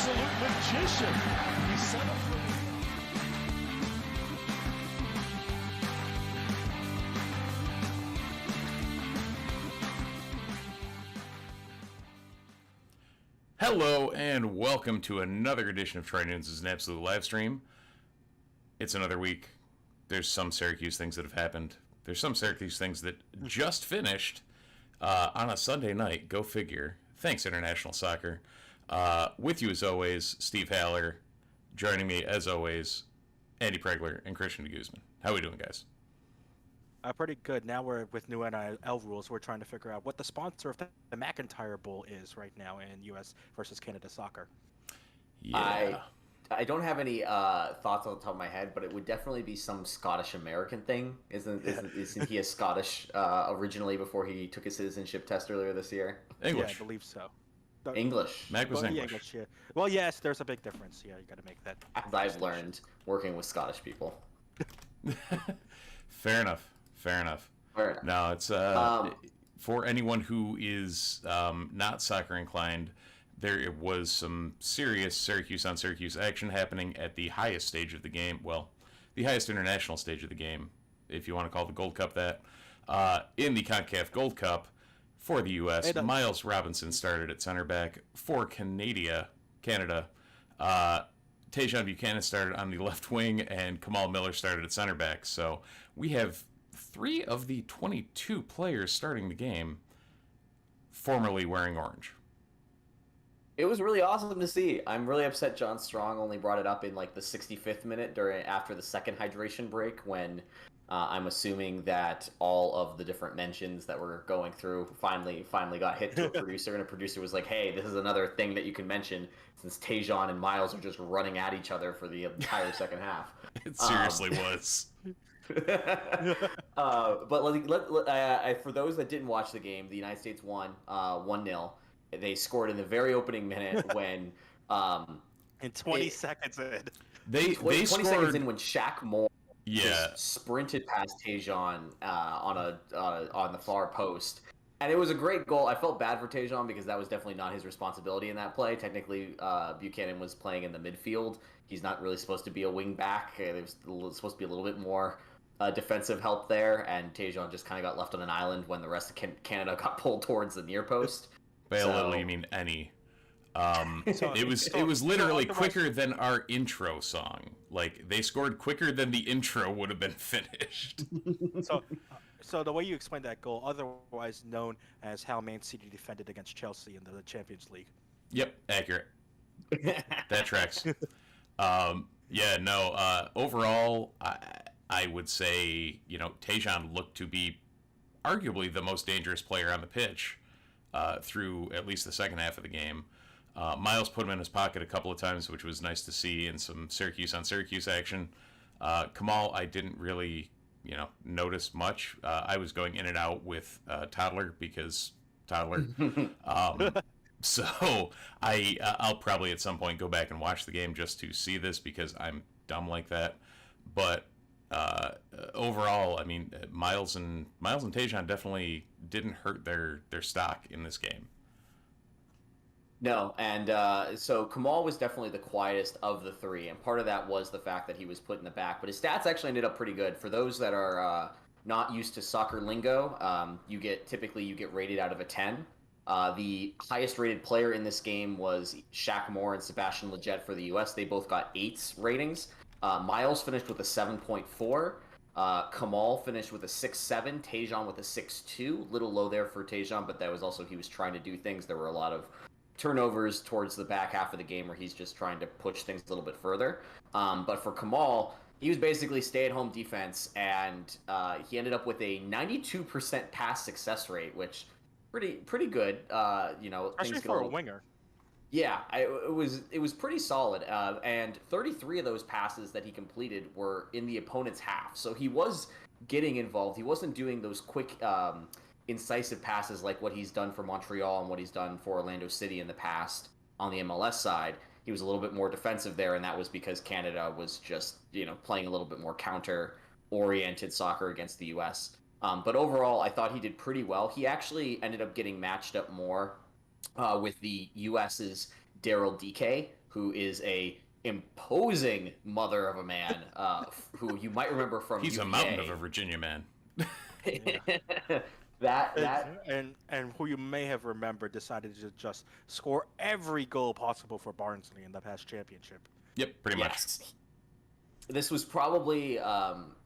absolute magician. He set up for Hello and welcome to another edition of Troy Nunes' an Absolute Live Stream. It's another week. There's some Syracuse things that have happened. There's some Syracuse things that just finished on a Sunday night. Go figure. Thanks, International Soccer. With you as always, Steve Haller. Joining me as always, Andy Pregler and Christian de Guzman. How are we doing, guys? Pretty good. Now we're with new NIL rules. We're trying to figure out what the sponsor of the McIntyre Bowl is right now in U.S. versus Canada soccer. Yeah. I don't have any thoughts on the top of my head, but it would definitely be some Scottish-American thing. Isn't he a Scottish originally before he took his citizenship test earlier this year? English. Yeah, I believe so. English. Mac was English. Yeah, English, yeah. Well, yes, there's a big difference. Yeah, you got to make that. As I've learned working with Scottish people. Fair enough. No, it's for anyone who is not soccer inclined. There was some serious Syracuse on Syracuse action happening at the highest stage of the game. Well, the highest international stage of the game, if you want to call the Gold Cup that. In the CONCACAF Gold Cup for the U.S., Miles Robinson started at center back for Canada. Tajon Buchanan started on the left wing, and Kamal Miller started at center back. So we have 3 of the 22 players starting the game formerly wearing orange. It was really awesome to see. I'm really upset John Strong only brought it up in like the 65th minute after the second hydration break when I'm assuming that all of the different mentions that were going through finally got hit to a producer, and a producer was like, hey, this is another thing that you can mention since Tajon and Miles are just running at each other for the entire second half. It seriously was. But for those that didn't watch the game, the United States won 1-0. They scored in the very opening minute when in 20 seconds in. They 20 scored seconds in when Shaq Moore yeah sprinted past Tajon on the far post. And it was a great goal. I felt bad for Tajon because that was definitely not his responsibility in that play. Technically, Buchanan was playing in the midfield. He's not really supposed to be a wing back. There was supposed to be a little bit more defensive help there, and Tajon just kind of got left on an island when the rest of Canada got pulled towards the near post. By a little, you mean any. It was literally quicker than our intro song. Like, they scored quicker than the intro would have been finished. So the way you explained that goal, otherwise known as how Man City defended against Chelsea in the Champions League. Yep, accurate. That tracks. Overall, I would say, Tajon looked to be arguably the most dangerous player on the pitch through at least the second half of the game. Miles put him in his pocket a couple of times, which was nice to see in some Syracuse on Syracuse action. Kamal, I didn't really, notice much. I was going in and out with Toddler because Toddler. So I'll probably at some point go back and watch the game just to see this because I'm dumb like that. But overall, I mean, Miles and Tajon definitely didn't hurt their stock in this game. No, and so Kamal was definitely the quietest of the 3, and part of that was the fact that he was put in the back. But his stats actually ended up pretty good. For those that are not used to soccer lingo, you get rated out of a 10. The highest rated player in this game was Shaq Moore and Sebastian Lletget for the U.S. They both got 8s ratings. Miles finished with a 7.4. Kamal finished with a 6.7. Tajon with a 6.2. Little low there for Tajon, but that was also he was trying to do things. There were a lot of turnovers towards the back half of the game where he's just trying to push things a little bit further. But for Kamal, he was basically stay-at-home defense, and he ended up with a 92% pass success rate, which pretty good. Especially for a winger. Yeah, it was pretty solid, and 33 of those passes that he completed were in the opponent's half. So he was getting involved. He wasn't doing those quick, incisive passes like what he's done for Montreal and what he's done for Orlando City in the past on the MLS side. He was a little bit more defensive there, and that was because Canada was just playing a little bit more counter-oriented soccer against the U.S. But overall, I thought he did pretty well. He actually ended up getting matched up more with the U.S.'s Daryl Dike, who is a imposing mother of a man, who you might remember from He's UVA. a mountain of a Virginia man. And who you may have remembered decided to just score every goal possible for Barnsley in the past championship. Yep, pretty much. Yes. This was probably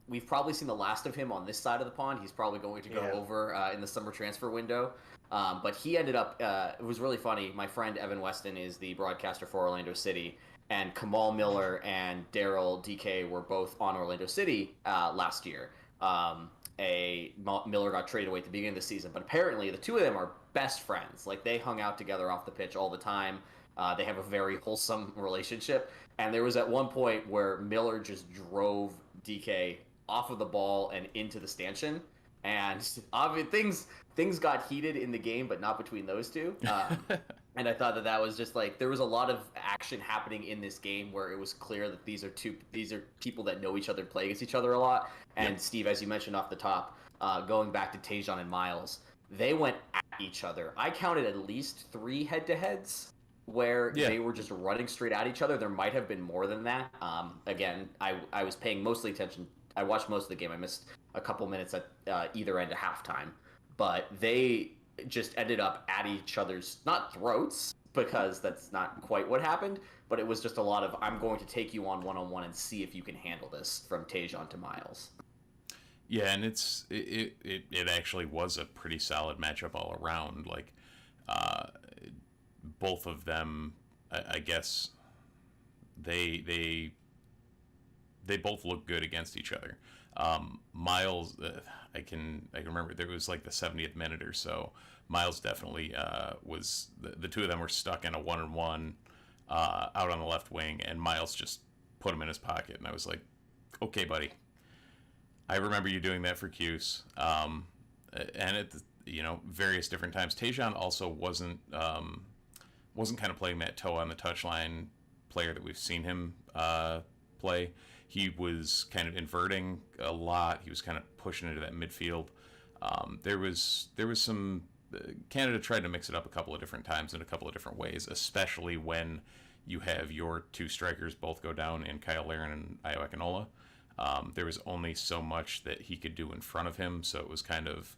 we've probably seen the last of him on this side of the pond. He's probably going to go over in the summer transfer window. But he ended up. It was really funny. My friend Evan Weston is the broadcaster for Orlando City, and Kamal Miller and Daryl DK were both on Orlando City last year. Miller got traded away at the beginning of the season, but apparently the two of them are best friends. Like, they hung out together off the pitch all the time. They have a very wholesome relationship. And there was at one point where Miller just drove DK off of the ball and into the stanchion. And things got heated in the game, but not between those two. And I thought that was just like, there was a lot of action happening in this game where it was clear that these are people that know each other, play against each other a lot. And yep. Steve, as you mentioned off the top, going back to Tajon and Miles, they went at each other. I counted at least 3 head-to-heads where they were just running straight at each other. There might have been more than that. Again, I was paying mostly attention. I watched most of the game. I missed a couple minutes at either end of halftime. But they just ended up at each other's, not throats, because that's not quite what happened, but it was just a lot of, I'm going to take you on one-on-one and see if you can handle this, from Tajon to Miles. Yeah, and it actually was a pretty solid matchup all around. Like, both of them, I guess, they both look good against each other. Miles, I can remember there was like the 70th minute or so. Miles definitely was the two of them were stuck in a 1-on-1 out on the left wing, and Miles just put him in his pocket, and I was like, okay, buddy, I remember you doing that for Cuse. And at various different times. Tajon also wasn't kind of playing that toe on the touchline player that we've seen him play. He was kind of inverting a lot. He was kind of pushing into that midfield. There was some Canada tried to mix it up a couple of different times in a couple of different ways, especially when you have your two strikers both go down in Kyle Larin and Ayo Akinola. There was only so much that he could do in front of him, so it was kind of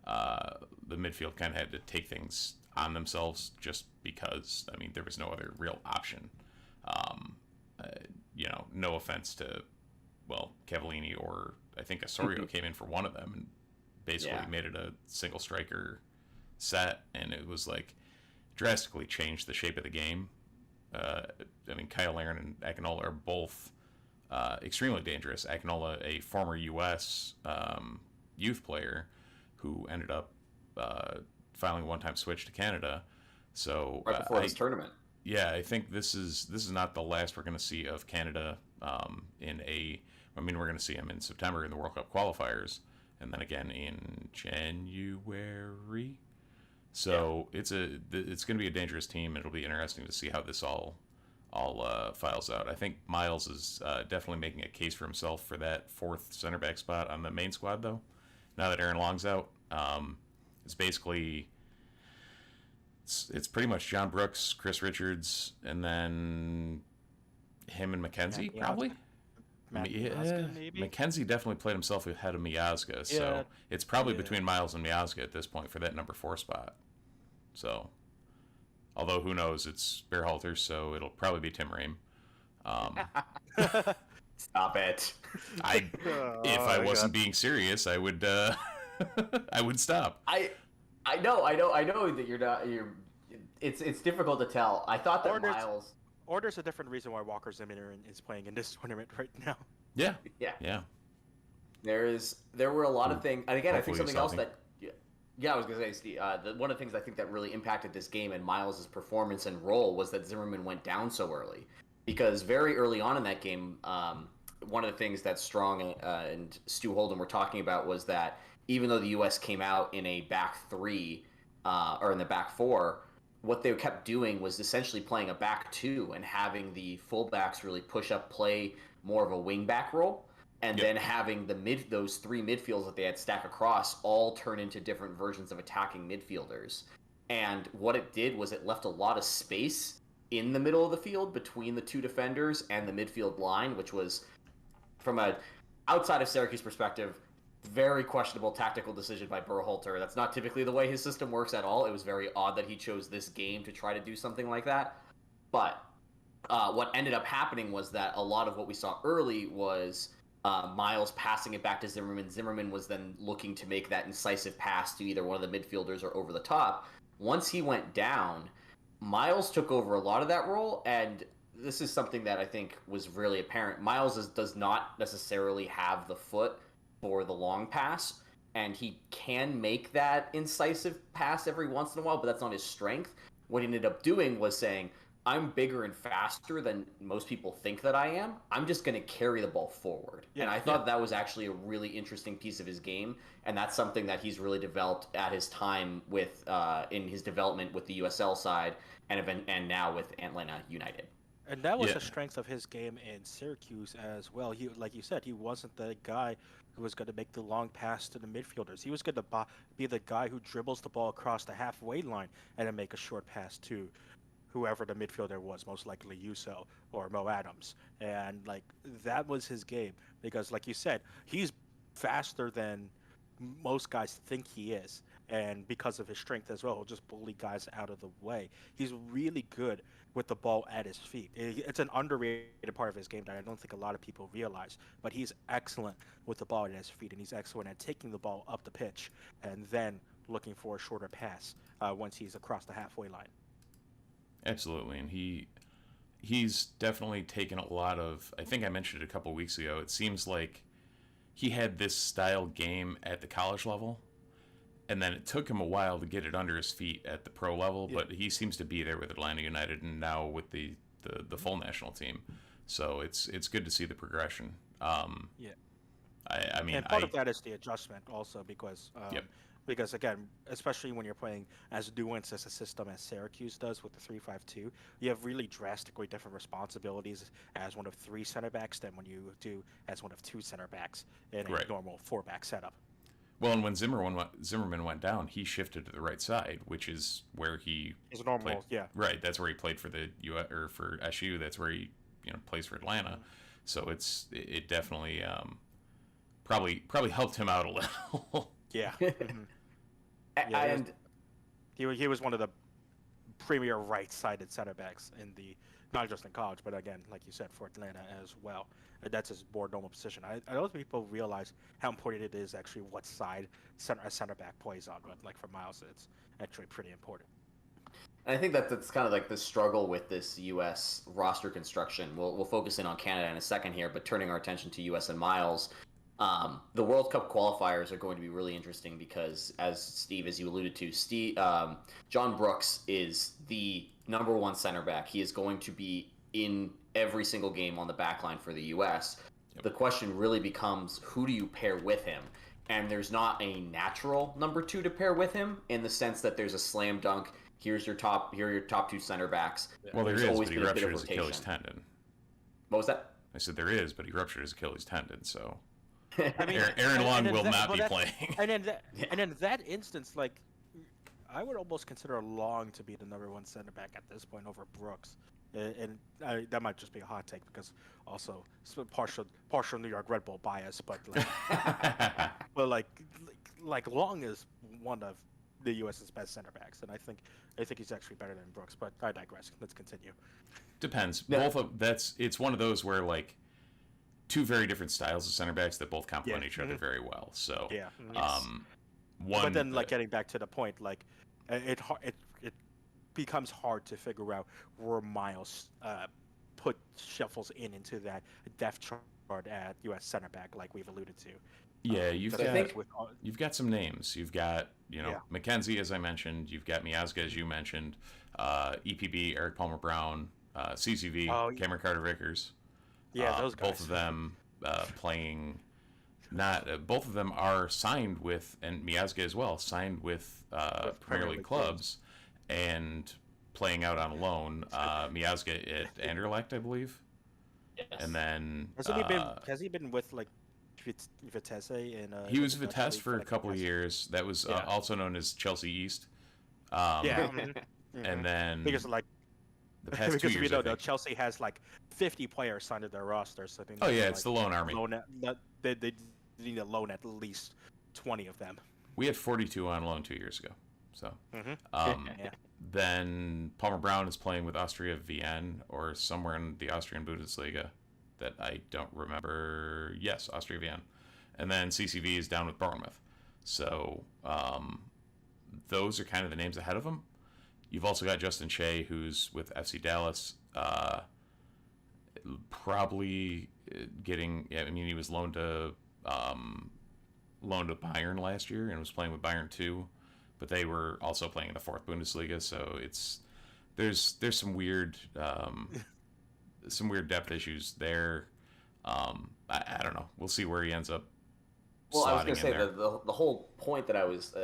the midfield kind of had to take things on themselves just because, I mean, there was no other real option. No offense to, Cavallini, or I think Osorio came in for one of them and basically made it a single striker set, and it was like drastically changed the shape of the game. Kyle Larin and Akinola are both extremely dangerous. Akinola, a former U.S. Youth player who ended up filing a one-time switch to Canada. So right before this tournament. Yeah, I think this is not the last we're going to see of Canada we're going to see them in September in the World Cup qualifiers, and then again in January. So it's going to be a dangerous team. It'll be interesting to see how this all files out. I think Miles is definitely making a case for himself for that fourth center back spot on the main squad, though. Now that Aaron Long's out, it's basically it's pretty much John Brooks, Chris Richards, and then him and McKenzie, probably. Miazga, maybe? McKenzie definitely played himself ahead of Miazga, so it's probably between Miles and Miazga at this point for that number 4 spot. So, although who knows, it's Berhalter, so it'll probably be Tim Ream. Stop it! If I wasn't being serious, I would I would stop. I know that you're not. It's difficult to tell. I thought that Miles. Or there's a different reason why Walker Zimmerman is playing in this tournament right now. Yeah. There were a lot of things, and again, I think something else that. Yeah, I was gonna say, Steve. One of the things I think that really impacted this game and Miles' performance and role was that Zimmerman went down so early, because very early on in that game, one of the things that Strong and Stu Holden were talking about was that even though the U.S. came out in a back 3 or in the back 4. What they kept doing was essentially playing a back 2 and having the fullbacks really push up, play more of a wing back role, and then having those 3 midfields that they had stacked across all turn into different versions of attacking midfielders. And what it did was it left a lot of space in the middle of the field between the two defenders and the midfield line, which was, from a outside of Syracuse perspective, very questionable tactical decision by Berhalter. That's not typically the way his system works at all. It was very odd that he chose this game to try to do something like that. But what ended up happening was that a lot of what we saw early was Miles passing it back to Zimmerman. Zimmerman was then looking to make that incisive pass to either one of the midfielders or over the top. Once he went down, Miles took over a lot of that role, and this is something that I think was really apparent. Miles does not necessarily have the foot for the long pass, and he can make that incisive pass every once in a while, but that's not his strength. What he ended up doing was saying, I'm bigger and faster than most people think that I am. I'm just going to carry the ball forward. Yeah, and I thought that was actually a really interesting piece of his game, and that's something that he's really developed at his time with in his development with the USL side and now with Atlanta United. And that was the strength of his game in Syracuse as well. He, like you said, he wasn't the guy who was going to make the long pass to the midfielders. He was going to be the guy who dribbles the ball across the halfway line and then make a short pass to whoever the midfielder was, most likely Yuso or Mo Adams. And like that was his game because, like you said, he's faster than most guys think he is. And because of his strength as well, he'll just bully guys out of the way. He's really good with the ball at his feet. It's an underrated part of his game that I don't think a lot of people realize. But he's excellent with the ball at his feet, and he's excellent at taking the ball up the pitch and then looking for a shorter pass once he's across the halfway line. Absolutely, and he's definitely taken a lot of. I think I mentioned it a couple weeks ago. It seems like he had this style game at the college level, and then it took him a while to get it under his feet at the pro level. But he seems to be there with Atlanta United and now with the full national team. So it's good to see the progression. I mean, and part of that is the adjustment also because again, especially when you're playing as nuanced as a system as Syracuse does with the 3-5-2, you have really drastically different responsibilities as one of 3 center backs than when you do as one of 2 center backs in a normal 4-back setup. Well, and when Zimmerman went down, he shifted to the right side, which is where he is normal. Played. Right, that's where he played for the or for SU. That's where he plays for Atlanta. Mm-hmm. So it definitely probably helped him out a little. Yeah. Mm-hmm. And he was one of the premier right-sided center backs in the not just in college, but again, like you said, for Atlanta as well. That's his more normal position. I don't think people realize how important it is actually what side a center back plays on, but like for Miles, it's actually pretty important. And I think that's kind of like the struggle with this U.S. roster construction. We'll focus in on Canada in a second here, but turning our attention to U.S. and Miles. The World Cup qualifiers are going to be really interesting because, as you alluded to, John Brooks is the number 1 center back. He is going to be in every single game on the back line for the U.S. Yep. The question really becomes, who do you pair with him? And there's not a natural number 2 to pair with him in the sense that there's a slam dunk. Here are your top 2 center backs. Well, there is, but he ruptured his Achilles tendon. What was that? I said there is, but he ruptured his Achilles tendon, so... I mean, Aaron Long will not be playing. And in that instance, like, I would almost consider Long to be the number 1 center back at this point over Brooks. And that might just be a hot take because also partial New York Red Bull bias, but like Long is one of the U.S.'s best center backs, and I think he's actually better than Brooks. But I digress. Let's continue. Depends. It's one of those where like 2 very different styles of center backs that both complement each other very well. So but then like getting back to the point, like it becomes hard to figure out where Miles shuffles into that depth chart at U.S. center back, like we've alluded to. Yeah, you've got some names. You've got McKenzie, as I mentioned. You've got Miazga, as you mentioned. EPB, Eric Palmer Brown, CCV, Cameron Carter Vickers. Yeah, those guys. Both of them playing. Both of them are signed with, and Miazga as well, signed with Premier League clubs, and playing out on loan. Miazga at Anderlecht, I believe. Yes. And then has he been with like Vitesse in? He was Vitesse for a couple of years. That was also known as Chelsea East. And then because like The past 2 because years, we don't I know, think. Chelsea has like 50 players signed to their roster, so I think Oh they yeah, can, it's the loan army. they need to loan at least 20 of them. We had 42 on loan 2 years ago. So, Yeah. then Palmer Brown is playing with Austria Vienna or somewhere in the Austrian Bundesliga that I don't remember. Yes, Austria Vienna. And then CCV is down with Bournemouth. So, those are kind of the names ahead of him. You've also got Justin Shea, who's with FC Dallas. Probably getting. I mean, he was loaned to Bayern last year and was playing with Bayern too, but they were also playing in the fourth Bundesliga. So there's some weird depth issues there. I don't know. We'll see where he ends up. Well, I was going to say there. the whole point that I was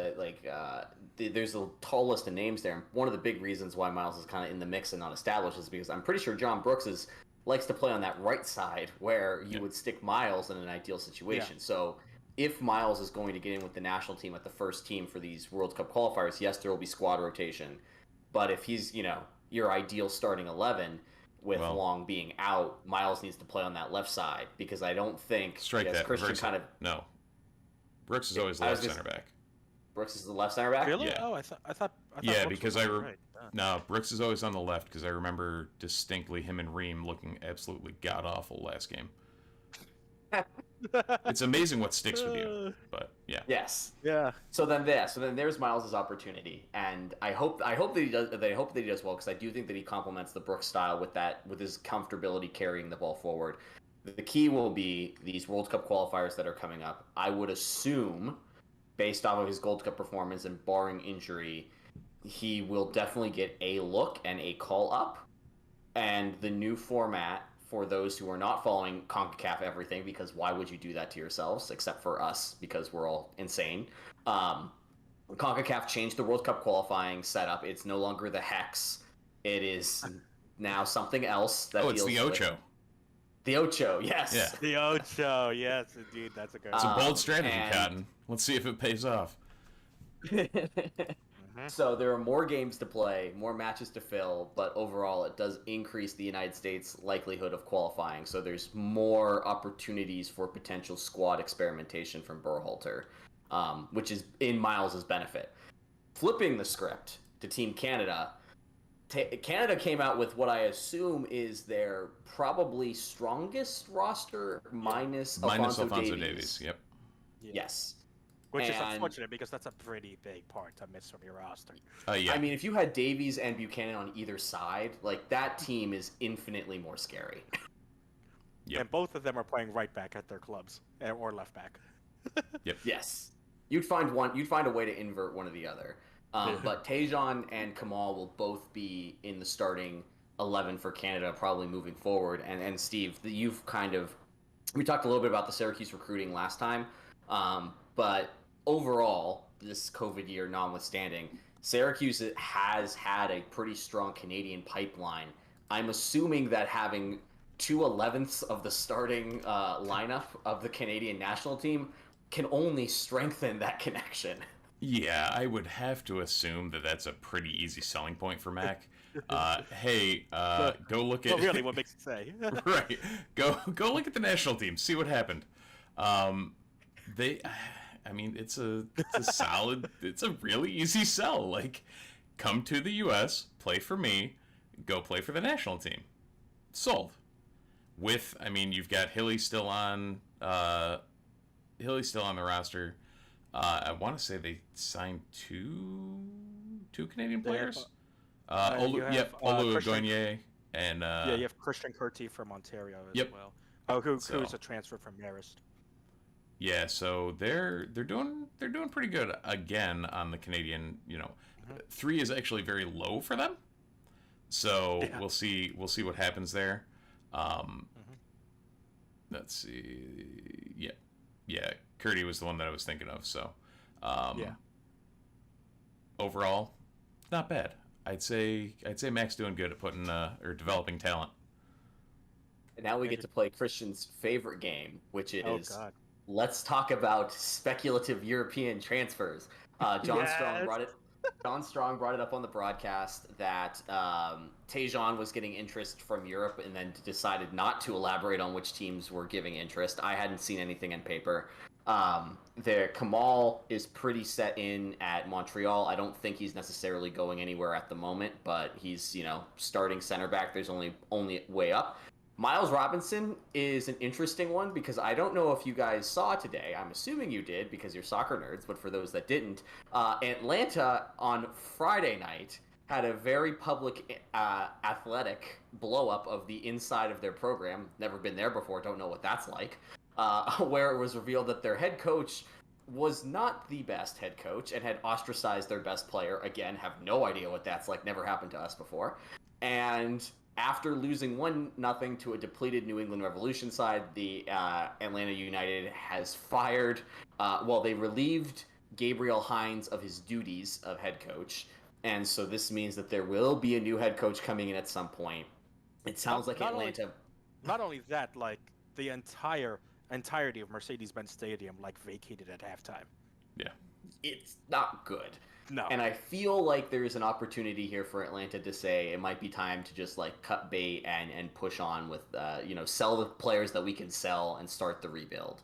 there's a tall list of names there. And one of the big reasons why Miles is kind of in the mix and not established is because I'm pretty sure John Brooks likes to play on that right side where you would stick Miles in an ideal situation. Yeah. So if Miles is going to get in with the national team at the first team for these World Cup qualifiers, yes, there will be squad rotation. But if he's, your ideal starting 11 with Long being out, Miles needs to play on that left side because I don't think Christian No. Brooks is always the left center back. Brooks is the left center back? Really? Yeah. Oh, I thought Yeah, Brooks because was right. No, Brooks is always on the left because I remember distinctly him and Ream looking absolutely god awful last game. It's amazing what sticks with you, but yeah. Yes. Yeah. So then there's Miles' opportunity, and I hope that he does well because I do think that he complements the Brooks style with his comfortability carrying the ball forward. The key will be these World Cup qualifiers that are coming up. I would assume, based off of his Gold Cup performance and barring injury, he will definitely get a look and a call up. And the new format, for those who are not following CONCACAF everything, because why would you do that to yourselves, except for us, because we're all insane. CONCACAF changed the World Cup qualifying setup. It's no longer the Hex. It is now something else. It's the Ocho. The Ocho, yes. Yeah. The Ocho, yes, indeed, that's a good. It's a bold strategy, Cotton. Let's see if it pays off. So there are more games to play, more matches to fill, but overall it does increase the United States' likelihood of qualifying. So there's more opportunities for potential squad experimentation from Berhalter, which is in Miles' benefit. Flipping the script to Team Canada, Canada came out with what I assume is their probably strongest roster minus Alphonso Davies. Yep. Yeah. Yes. Which is unfortunate because that's a pretty big part to miss from your roster. Yeah. I mean, if you had Davies and Buchanan on either side, like that team is infinitely more scary. Yep. And both of them are playing right back at their clubs or left back. Yep. Yes. You'd find a way to invert one or the other. But Tejan and Kamal will both be in the starting 11 for Canada probably moving forward. And Steve, we talked a little bit about the Syracuse recruiting last time, but overall, this COVID year notwithstanding, Syracuse has had a pretty strong Canadian pipeline. I'm assuming that having 2/11ths of the starting lineup of the Canadian national team can only strengthen that connection. Yeah, I would have to assume that that's a pretty easy selling point for Mac. Hey, go look at. Well, really, what makes it say? Right, go look at the national team. See what happened. It's a solid. It's a really easy sell. Like, come to the U.S., play for me, go play for the national team. Sold. You've got Hilly still on. Hilly's still on the roster. I want to say they signed two Canadian players. Olu Goignier and you have Christian Curti from Ontario as well. Who's a transfer from Marist. Yeah, so they're doing pretty good again on the Canadian. 3 is actually very low for them. So we'll see what happens there. Let's see. Yeah. Curdy was the one that I was thinking of. So, overall, not bad. I'd say Mac's doing good at putting or developing talent. And now we get to play Christian's favorite game, which is let's talk about speculative European transfers. John Strong John Strong brought it up on the broadcast that Tejan was getting interest from Europe and then decided not to elaborate on which teams were giving interest. I hadn't seen anything in paper. Kamal is pretty set in at Montreal. I don't think he's necessarily going anywhere at the moment, but he's, starting center back. There's only way up. Miles Robinson is an interesting one because I don't know if you guys saw today. I'm assuming you did because you're soccer nerds, but for those that didn't, Atlanta on Friday night had a very public athletic blow-up of the inside of their program. Never been there before, don't know what that's like. Where it was revealed that their head coach was not the best head coach and had ostracized their best player. Again, have no idea what that's like. Never happened to us before. And after losing 1-0 to a depleted New England Revolution side, the Atlanta United has fired. They relieved Gabriel Hines of his duties of head coach. And so this means that there will be a new head coach coming in at some point. It sounds like Atlanta... Not only that, like, the entirety of Mercedes-Benz Stadium, like, vacated at halftime. Yeah. It's not good. No. And I feel like there's an opportunity here for Atlanta to say it might be time to just like cut bait and push on with, sell the players that we can sell and start the rebuild.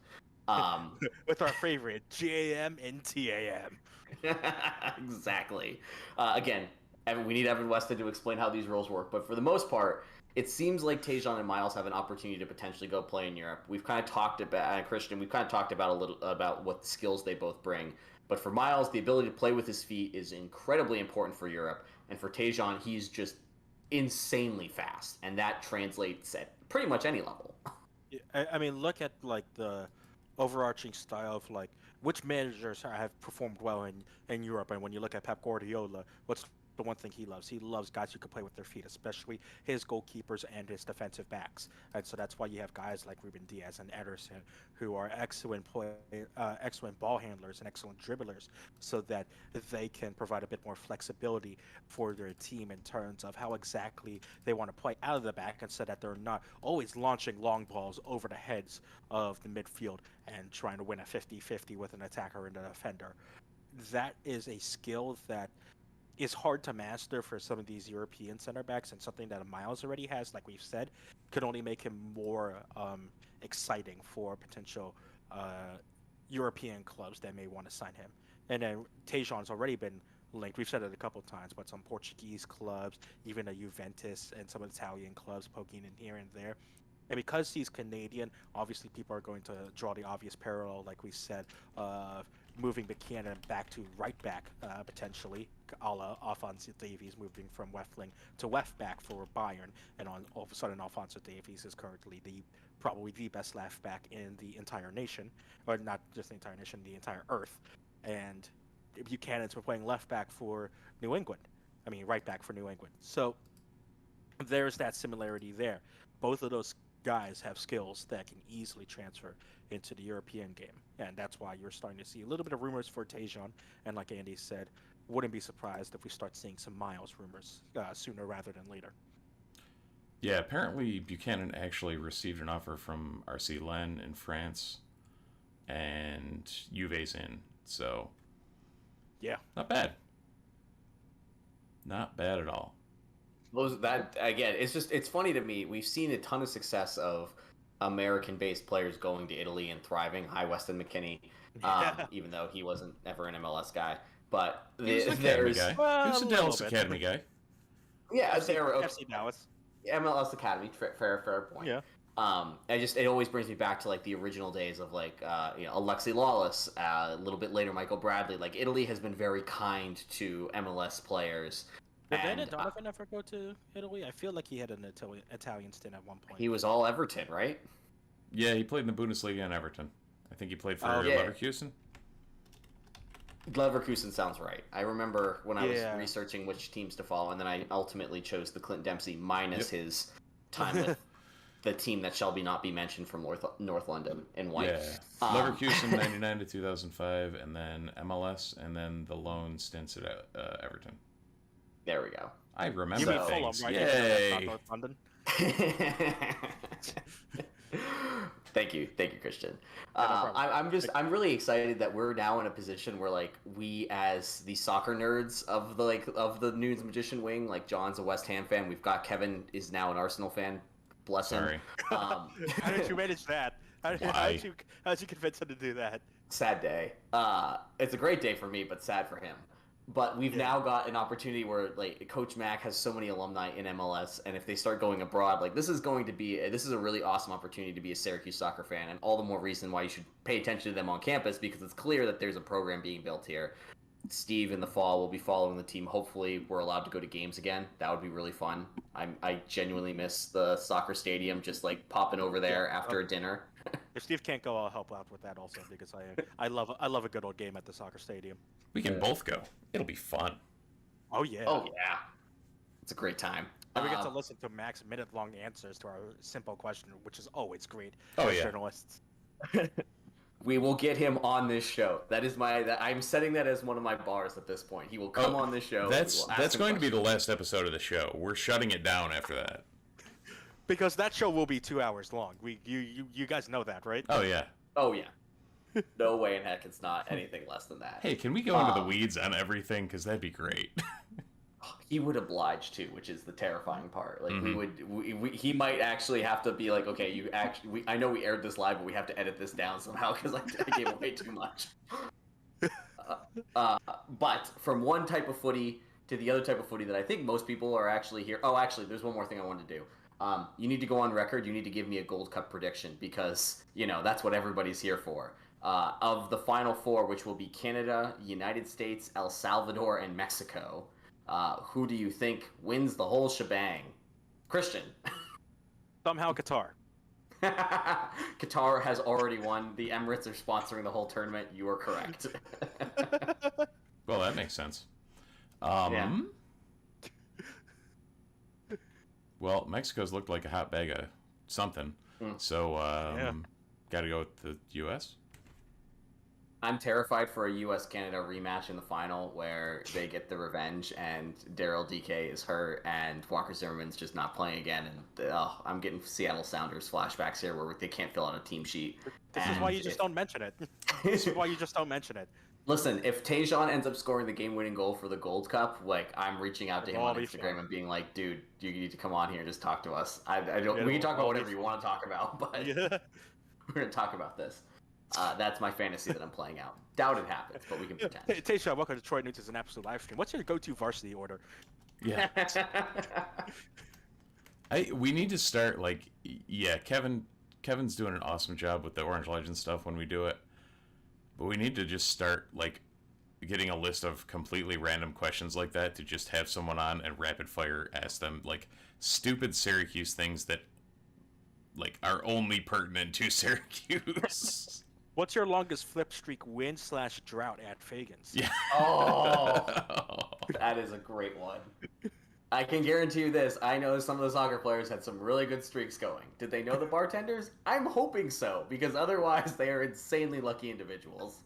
With our favorite GAM and TAM. Exactly. Again, we need Evan Weston to explain how these rules work, but for the most part, it seems like Tejan and Miles have an opportunity to potentially go play in Europe. We've kind of talked about Christian. We've kind of talked about a little about what skills they both bring. But for Miles, the ability to play with his feet is incredibly important for Europe. And for Tejan, he's just insanely fast. And that translates at pretty much any level. I mean, look at, like, the overarching style of, like, which managers have performed well in Europe. And when you look at Pep Guardiola, what's the one thing he loves? He loves guys who can play with their feet, especially his goalkeepers and his defensive backs. And so that's why you have guys like Ruben Diaz and Ederson who are excellent ball handlers and excellent dribblers, so that they can provide a bit more flexibility for their team in terms of how exactly they want to play out of the back, and so that they're not always launching long balls over the heads of the midfield and trying to win a 50-50 with an attacker and a defender. That is a skill that is hard to master for some of these European center backs, and something that Miles already has, like we've said, could only make him more exciting for potential European clubs that may want to sign him. And then Tejan's already been linked, we've said it a couple of times, but some Portuguese clubs, even a Juventus and some Italian clubs poking in here and there. And because he's Canadian, obviously people are going to draw the obvious parallel, like we said, of moving Buchanan back to right back, potentially, a la Alphonso Davies moving from left wing to left back for Bayern. And all of a sudden, Alphonso Davies is currently probably the best left back in the entire nation, or not just the entire nation, the entire earth. And Buchanan's playing left back for New England. I mean, right back for New England. So there's that similarity there. Both of those guys have skills that can easily transfer into the European game, and that's why you're starting to see a little bit of rumors for Tejan. And like Andy said, wouldn't be surprised if we start seeing some Miles rumors sooner rather than later. Yeah, apparently Buchanan actually received an offer from RC Lens in France, and Juve's in. So, yeah, not bad. Not bad at all. It's funny to me. We've seen a ton of success of American-based players going to Italy and thriving. Hi, Weston McKennie, even though he wasn't ever an MLS guy. But he was an Academy guy. He was a Dallas Academy guy. Yeah, FC Dallas. MLS Academy. Fair point. Yeah. It always brings me back to like the original days of like Alexi Lawless, a little bit later Michael Bradley. Like Italy has been very kind to MLS players. Did Brandon Donovan ever go to Italy? I feel like he had an Italian stint at one point. He was all Everton, right? Yeah, he played in the Bundesliga in Everton. I think he played for Leverkusen. Leverkusen sounds right. I remember when I was researching which teams to follow, and then I ultimately chose the Clint Dempsey minus his time with the team that shall not be mentioned from North London in white. Yeah. Leverkusen 99 to 2005, and then MLS, and then the loan stints at Everton. There we go. I remember things. Fulham, right? Yay! North London. Thank you, Christian. Yeah, no problem. I'm really excited that we're now in a position where like we as the soccer nerds of the Nunes Magician wing, like John's a West Ham fan, we've got Kevin is now an Arsenal fan. Bless him. Sorry. How did you manage that? How did you convince him to do that? Sad day. It's a great day for me, but sad for him. But we've now got an opportunity where like Coach Mack has so many alumni in MLS, and if they start going abroad, like this is a really awesome opportunity to be a Syracuse soccer fan, and all the more reason why you should pay attention to them on campus, because it's clear that there's a program being built here. Steve in the fall will be following the team. Hopefully we're allowed to go to games again. That would be really fun. I genuinely miss the soccer stadium, just like popping over there after a dinner. If Steve can't go, I'll help out with that also, because I love a good old game at the soccer stadium. We can both go. It'll be fun. Oh yeah. Oh yeah. It's a great time. And we get to listen to Mac's minute-long answers to our simple question, which is always great. Oh as yeah. Journalists. We will get him on this show. I'm setting that as one of my bars at this point. He will come on this show. That's going to be the last episode of the show. We're shutting it down after that. Because that show will be 2 hours long. You guys know that, right? Oh yeah. Oh yeah. No way in heck it's not anything less than that. Hey, can we go into the weeds on everything? Because that'd be great. He would oblige to, which is the terrifying part. Like he might actually have to be like, okay, I know we aired this live, but we have to edit this down somehow because I gave away too much. But from one type of footy to the other type of footy that I think most people are actually here. Oh, actually, there's one more thing I wanted to do. You need to go on record. You need to give me a Gold Cup prediction because that's what everybody's here for. Of the Final Four, which will be Canada, United States, El Salvador, and Mexico. Who do you think wins the whole shebang? Christian. Somehow Qatar. Qatar has already won. The Emirates are sponsoring the whole tournament. You are correct. Well, that makes sense. Yeah. Well, Mexico's looked like a hot bag of something. So, got to go with the U.S.? I'm terrified for a U.S.-Canada rematch in the final where they get the revenge and Daryl DK is hurt and Walker Zimmerman's just not playing again. And I'm getting Seattle Sounders flashbacks here where they can't fill out a team sheet. This is why you just don't mention it. This is why you just don't mention it. Listen, if Tajon ends up scoring the game-winning goal for the Gold Cup, like I'm reaching out to him on Instagram and being like, "Dude, you need to come on here and just talk to us." I don't. We can talk about whatever you want to talk about, but we're gonna talk about this. That's my fantasy that I'm playing out. Doubt it happens, but we can pretend. Tayshawn, welcome to Troy News is an absolute live stream. What's your go-to varsity order? Yeah. We need to start Kevin's doing an awesome job with the Orange Legend stuff when we do it. But we need to just start getting a list of completely random questions like that to just have someone on and rapid fire ask them stupid Syracuse things that are only pertinent to Syracuse. What's your longest flip streak win/drought at Fagan's? Yeah. Oh, that is a great one. I can guarantee you this. I know some of the soccer players had some really good streaks going. Did they know the bartenders? I'm hoping so, because otherwise they are insanely lucky individuals.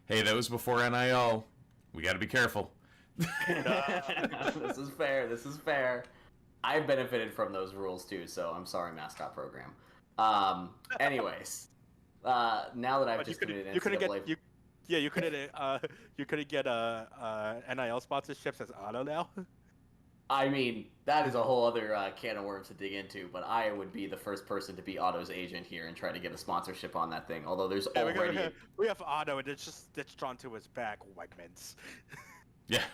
Hey, that was before NIL. We got to be careful. This is fair. I've benefited from those rules too, so I'm sorry, mascot program. Anyways, now that I've just committed NCAA... you couldn't get NIL sponsorships as Otto now. I mean, that is a whole other can of worms to dig into, but I would be the first person to be Otto's agent here and try to get a sponsorship on that thing. Although there's already we have Otto and it's just stitched onto his back, Wegmans. Yeah,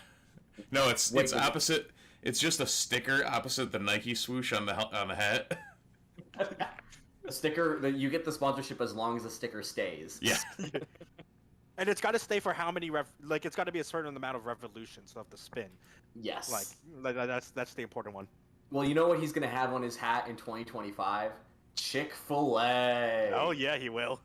no, it's opposite. It's just a sticker opposite the Nike swoosh on the hat. A sticker that you get the sponsorship as long as the sticker stays. Yeah. And it's got to stay for how many it's got to be a certain amount of revolutions of the spin. Yes. That's the important one. Well, you know what he's going to have on his hat in 2025? Chick-fil-A. Oh yeah, he will.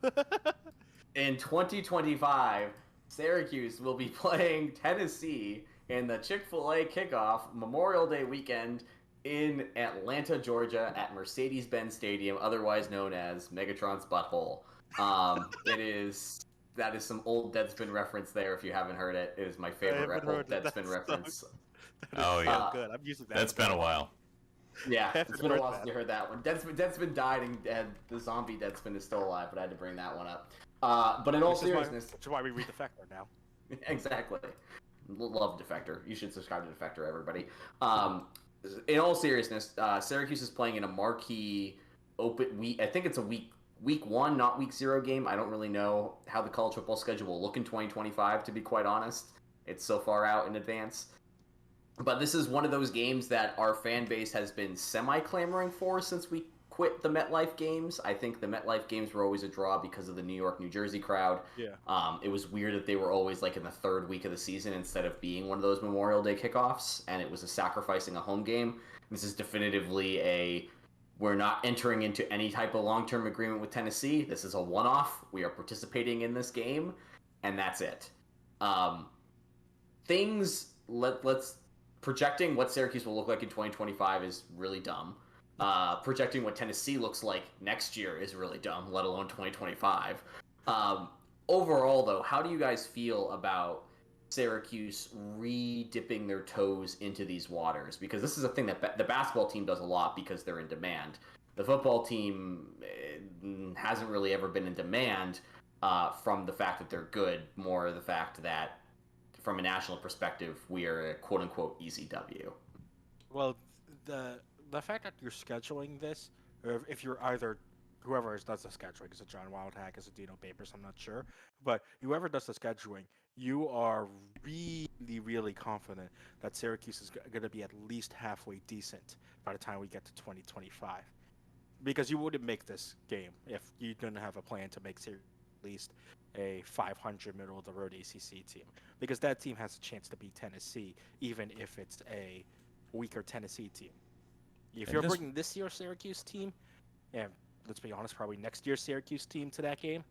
In 2025, Syracuse will be playing Tennessee in the Chick-fil-A kickoff Memorial Day weekend in Atlanta, Georgia at Mercedes-Benz Stadium, otherwise known as Megatron's Butthole. That is some old Deadspin reference there. If you haven't heard it, it is my favorite old Deadspin reference. Oh yeah, good. I'm using that. That's been a while. Yeah, Haven't it's been a heard while that. since you heard that one. Deadspin died, and the zombie Deadspin is still alive, but I had to bring that one up. But in all seriousness, Which is why we read Defector now. exactly. Love Defector. You should subscribe to Defector, everybody. In all seriousness, Syracuse is playing in a marquee open week. I think it's a week 1, not week 0 game. I don't really know how the college football schedule will look in 2025, to be quite honest. It's so far out in advance. But this is one of those games that our fan base has been semi-clamoring for since we quit the MetLife games. I think the MetLife games were always a draw because of the New York, New Jersey crowd. Yeah. It was weird that they were always like in the 3rd week of the season instead of being one of those Memorial Day kickoffs, and it was a sacrificing a home game. This is definitively we're not entering into any type of long-term agreement with Tennessee. This is a one-off. We are participating in this game, and that's it. Let's projecting what Syracuse will look like in 2025 is really dumb. Projecting what Tennessee looks like next year is really dumb, let alone 2025. Overall, though, how do you guys feel about Syracuse re-dipping their toes into these waters? Because this is a thing that the basketball team does a lot because they're in demand. The football team hasn't really ever been in demand from the fact that they're good, more the fact that from a national perspective, we are a quote-unquote easy W. Well, the fact that you're scheduling this, or if you're either whoever does the scheduling, is it John Wildhack, is it Dino Babers, I'm not sure, but whoever does the scheduling, you are really, really confident that Syracuse is going to be at least halfway decent by the time we get to 2025, because you wouldn't make this game if you didn't have a plan to make Syracuse at least a 500 middle of the road ACC team, because that team has a chance to beat Tennessee, even if it's a weaker Tennessee team. If you're bringing this year's Syracuse team, and let's be honest, probably next year's Syracuse team to that game,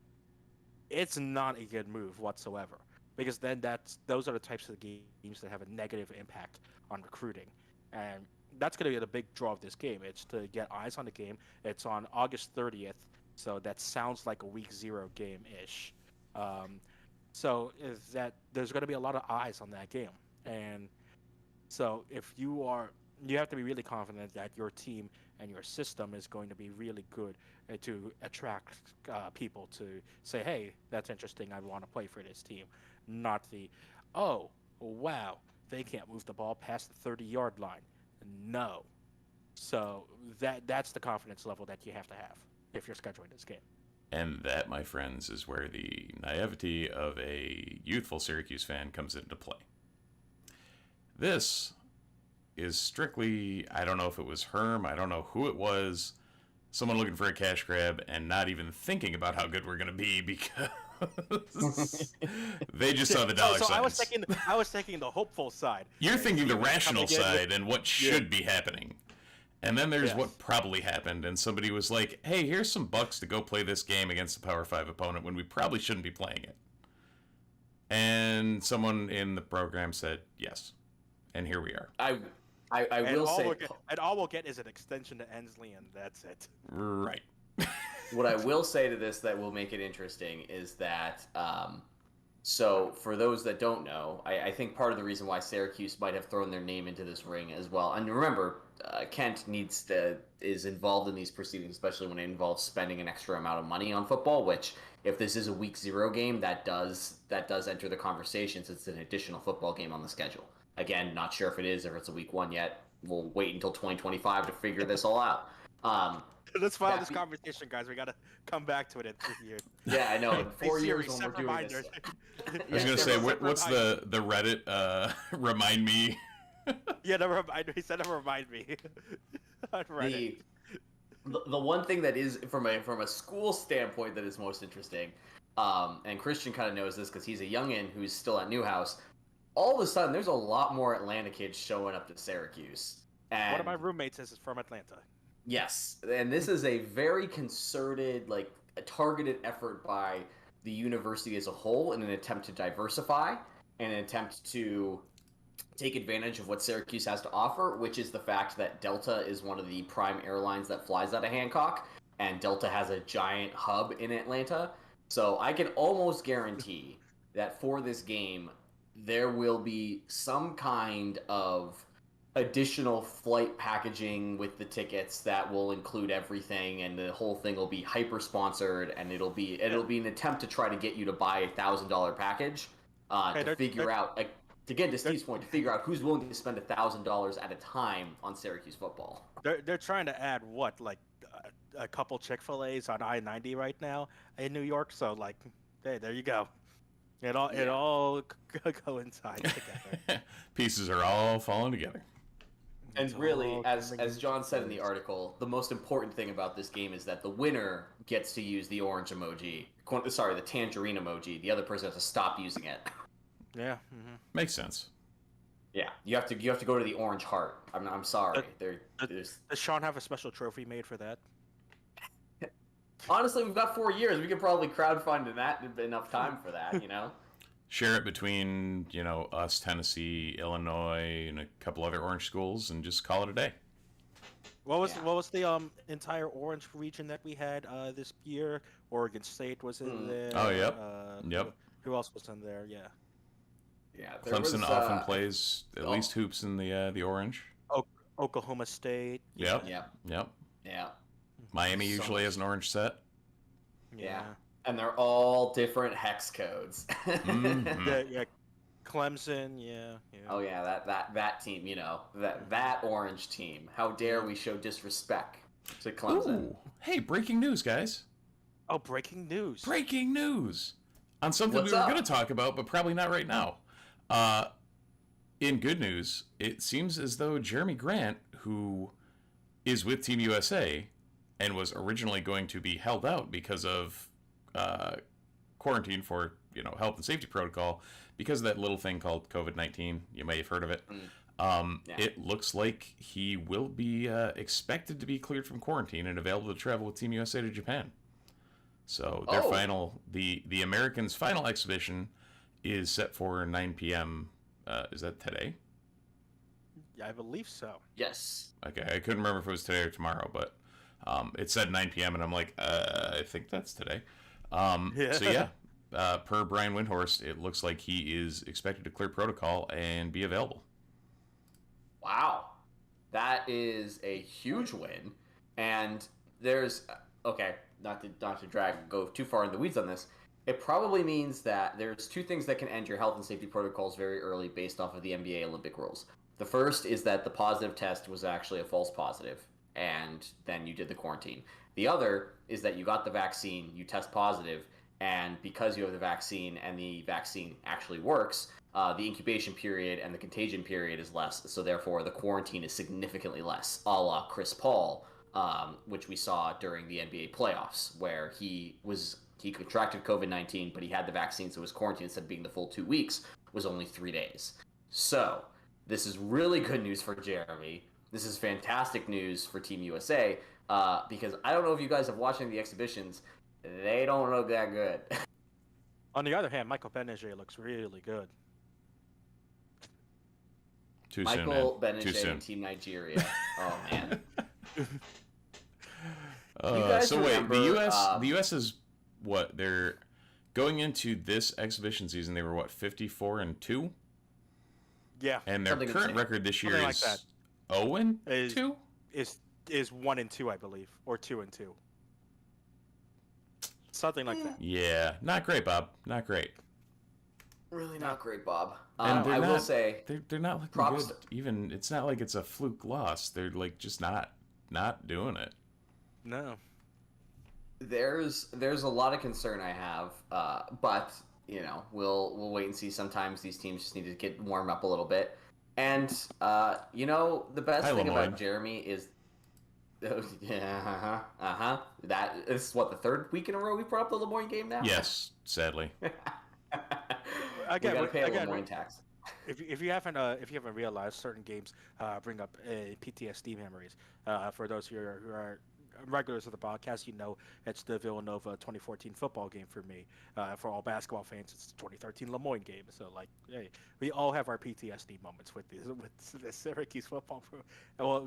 it's not a good move whatsoever, because then those are the types of games that have a negative impact on recruiting, and that's going to be the big draw of this game. It's to get eyes on the game. It's on August 30th, so that sounds like a week 0 game-ish. So is that there's going to be a lot of eyes on that game, and so if you have to be really confident that your team and your system is going to be really good to attract people to say, hey, that's interesting, I want to play for this team, not oh, wow, they can't move the ball past the 30-yard line. No. So that's the confidence level that you have to have if you're scheduling this game. And that, my friends, is where the naivety of a youthful Syracuse fan comes into play. This is strictly, I don't know if it was Herm, I don't know who it was, someone looking for a cash grab and not even thinking about how good we're going to be because they just saw the dollar signs. I was thinking the hopeful side. You're thinking the rational side and what should be happening. And then there's what probably happened, and somebody was like, hey, here's some bucks to go play this game against a Power 5 opponent when we probably shouldn't be playing it. And someone in the program said yes. And here we are. I will say... And all we'll get is an extension to Ensley, and that's it. Right. What I will say to this that will make it interesting is that... So, for those that don't know, I think part of the reason why Syracuse might have thrown their name into this ring as well, and remember, Kent is involved in these proceedings, especially when it involves spending an extra amount of money on football, which, if this is a week 0 game, that does enter the conversation since it's an additional football game on the schedule. Again, not sure if it is, or if it's a week 1 yet. We'll wait until 2025 to figure this all out. Let's file this conversation, guys. We got to come back to it in 3 years. Yeah, I know. In 4 years when we're doing this. I was going to say, what's the Reddit remind me? Yeah, never remind. He said never remind me. On Reddit. The one thing that is from a school standpoint that is most interesting, and Christian kind of knows this because he's a youngin who's still at Newhouse. All of a sudden, there's a lot more Atlanta kids showing up to Syracuse. And one of my roommates is from Atlanta. Yes, and this is a very concerted, a targeted effort by the university as a whole in an attempt to diversify, and an attempt to take advantage of what Syracuse has to offer, which is the fact that Delta is one of the prime airlines that flies out of Hancock, and Delta has a giant hub in Atlanta. So I can almost guarantee that for this game, there will be some kind of additional flight packaging with the tickets that will include everything, and the whole thing will be hyper sponsored, and it'll be an attempt to try to get you to buy $1,000 package to figure out, like, to get to Steve's point, to figure out who's willing to spend $1,000 at a time on Syracuse football. They're trying to add what, like a couple Chick-fil-A's on I-90 right now in New York. So like, hey, there you go. It all coincides together. Pieces are all falling together. And really, as John said in the article, the most important thing about this game is that the winner gets to use the orange emoji. Sorry, the tangerine emoji. The other person has to stop using it. Yeah. Makes sense. Yeah, you have to go to the orange heart. I'm sorry. Does Sean have a special trophy made for that? Honestly, we've got 4 years. We could probably crowdfund that enough time for that, you know? Share it between, us, Tennessee, Illinois, and a couple other orange schools, and just call it a day. What was the entire orange region that we had this year? Oregon State was in there. Oh, yep. Yep. Who else was in there? Yeah. Yeah. Clemson often plays at least hoops in the orange. Oklahoma State. Yep. Yeah. Miami usually has an orange set. Yeah. And they're all different hex codes. Yeah. Clemson, yeah. Oh yeah, that team, that orange team. How dare we show disrespect to Clemson? Ooh. Hey, breaking news, guys. Oh, breaking news. Breaking news. On something we were going to talk about, but probably not right now. In good news, it seems as though Jeremy Grant, who is with Team USA and was originally going to be held out because of quarantine for health and safety protocol, because of that little thing called COVID-19. You may have heard of it. It looks like he will be expected to be cleared from quarantine and available to travel with Team USA to Japan. So their the Americans' final exhibition is set for 9 p.m. Is that today? Yeah, I believe so. Yes. Okay, I couldn't remember if it was today or tomorrow, but it said 9 p.m. and I'm like, I think that's today. So yeah, per Brian Windhorst, it looks like he is expected to clear protocol and be available. Wow, that is a huge win. And there's not to go too far in the weeds on this. It probably means that there's two things that can end your health and safety protocols very early based off of the NBA Olympic rules. The first is that the positive test was actually a false positive, and then you did the quarantine. The other is that you got the vaccine, you test positive, and because you have the vaccine and the vaccine actually works, the incubation period and the contagion period is less, so therefore the quarantine is significantly less, a la Chris Paul, which we saw during the NBA playoffs, where he contracted COVID-19, but he had the vaccine, so his quarantine, instead of being the full 2 weeks, was only 3 days. So this is really good news for Jeremy. This is fantastic news for Team USA, because I don't know if you guys have watched any of the exhibitions. They don't look that good. On the other hand, Michael Benajay looks really good. Michael Benajay and Team Nigeria. Oh, man. So wait, the U.S. is what? They're going into this exhibition season. They were what, 54-2? Yeah. And their current record this year is like 0-2. Is 1-2, I believe, or 2-2. Something like that. Yeah, not great, Bob. Not great. Really not great, Bob. And I will say they're not looking good. Even it's not like it's a fluke loss. They're like just not doing it. No. There's a lot of concern I have, but we'll wait and see. Sometimes these teams just need to get warm up a little bit. And the best thing about Jeremy is, that is what, the third week in a row we brought up the Lemoyne game now. Yes, sadly. We gotta pay a Lemoyne tax. If you haven't realized, certain games bring up PTSD memories. For those who are regulars of the podcast, it's the Villanova 2014 football game for me. For all basketball fans, it's the 2013 Lemoyne game. So, hey, we all have our PTSD moments with the Syracuse football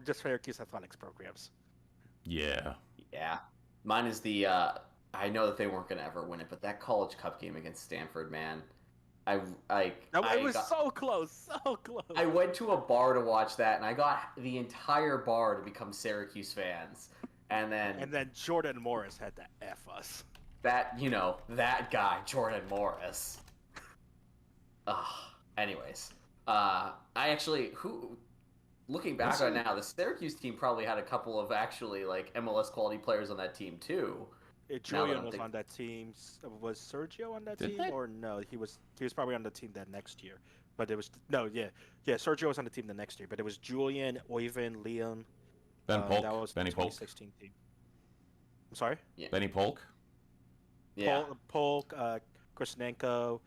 just Syracuse Athletics programs. Yeah. Yeah. Mine is the I know that they weren't going to ever win it, but that College Cup game against Stanford, man. It was so close, so close. I went to a bar to watch that, and I got the entire bar to become Syracuse fans. And then Jordan Morris had to F us. that guy, Jordan Morris. Anyways, looking back on it now, the Syracuse team probably had a couple of actually like MLS quality players on that team too. Julian was on that team. Was Sergio on that team or no? He was probably on the team that next year. But it was Sergio was on the team the next year. But it was Julian, Oyvind, Leon. Ben Polk. That was Benny the Polk. 2016 team. I'm sorry. Yeah. Benny Polk. Yeah. Polk, Krishnenko.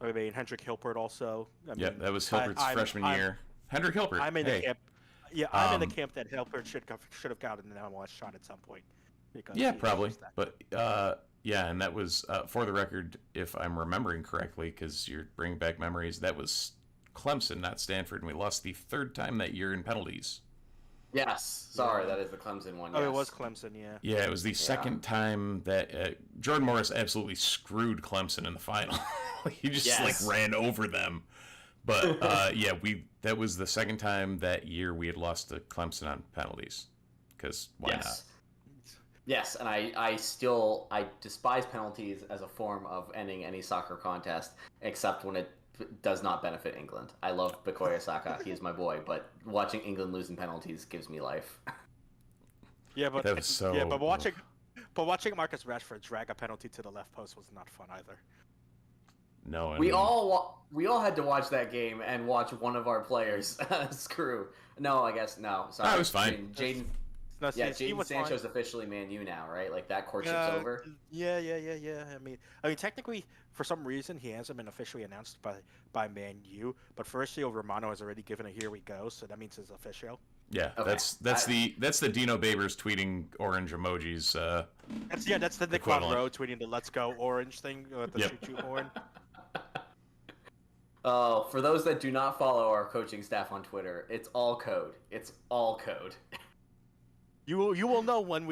I mean Hendrik Hilpert also. That was Hilpert's freshman year. Hendrik Hilpert. I'm in the camp. Yeah, I'm in the camp that Hilpert should have gotten an MLS shot at some point. Yeah, probably. But and that was for the record, if I'm remembering correctly, because you're bringing back memories. That was Clemson, not Stanford, and we lost the third time that year in penalties. Yes. Sorry, that is the Clemson one. Oh, yes. it was Clemson. Yeah. Yeah, it was the second time that Jordan Morris absolutely screwed Clemson in the final. He just ran over them. But that was the second time that year we had lost to Clemson on penalties. Because why not? Yes, and I despise penalties as a form of ending any soccer contest, except when it does not benefit England. I love Bukayo Saka; he is my boy. But watching England lose in penalties gives me life. Yeah, but that was so. Yeah, but watching Marcus Rashford drag a penalty to the left post was not fun either. No, we all had to watch that game and watch one of our players screw. No, I guess no. Sorry, it was fine. Jaden. No, Jadon Sancho's officially Man U now, right? Like that courtship's over. Yeah. I mean, technically, for some reason, he hasn't been officially announced by Man U. But Fabrizio Romano has already given a "here we go," so that means it's official. Yeah, okay. That's the Dino Babers tweeting orange emojis. That's the Nick Monroe tweeting the "Let's go orange" thing with the shoot horn. Oh, for those that do not follow our coaching staff on Twitter, it's all code. It's all code. You will know when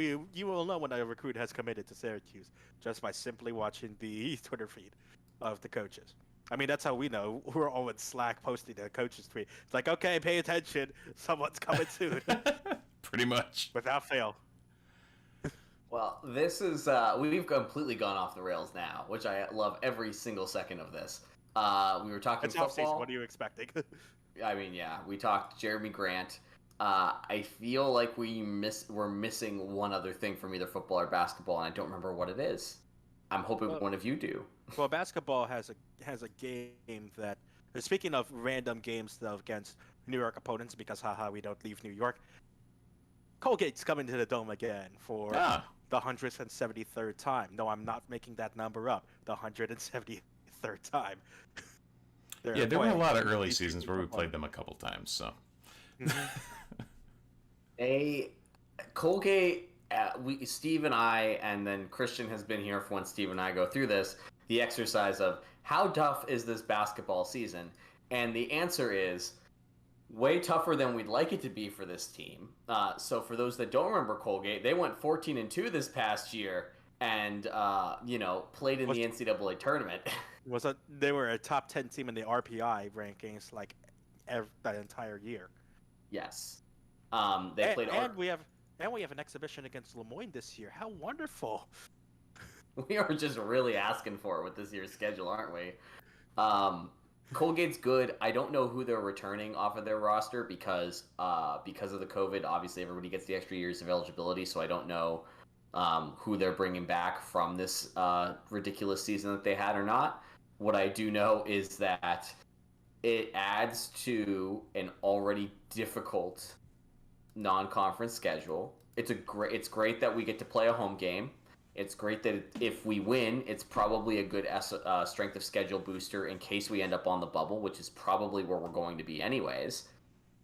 a recruit has committed to Syracuse just by simply watching the Twitter feed of the coaches. I mean, that's how we know. We're all in Slack posting the coaches tweet. It's like, okay, pay attention. Someone's coming soon. Pretty much. Without fail. Well, this is we've completely gone off the rails now, which I love every single second of this. We were talking football. What are you expecting? I mean, yeah, we talked Jeremy Grant. I feel like we're missing one other thing from either football or basketball, and I don't remember what it is. I'm hoping one of you do. Well, basketball has a game that. Speaking of random games though against New York opponents, because we don't leave New York. Colgate's coming to the Dome again for the 173rd time. No, I'm not making that number up. The 173rd time. There were a lot of early seasons where we played them a couple times, so. Colgate, Steve and I, and then Christian has been here for when Steve and I go through this, the exercise of how tough is this basketball season? And the answer is way tougher than we'd like it to be for this team. So for those that don't remember Colgate, they went 14-2 this past year and played in the NCAA tournament. They were a top 10 team in the RPI rankings like that entire year. Yes. They played and we have an exhibition against Lemoyne this year. How wonderful. We are just really asking for it with this year's schedule, aren't we? Colgate's good. I don't know who they're returning off of their roster because of the COVID. Obviously, everybody gets the extra years of eligibility, so I don't know who they're bringing back from this ridiculous season that they had or not. What I do know is that it adds to an already difficult non-conference schedule. It's great that we get to play a home game. It's great that if we win, it's probably a good strength of schedule booster in case we end up on the bubble, which is probably where we're going to be anyways.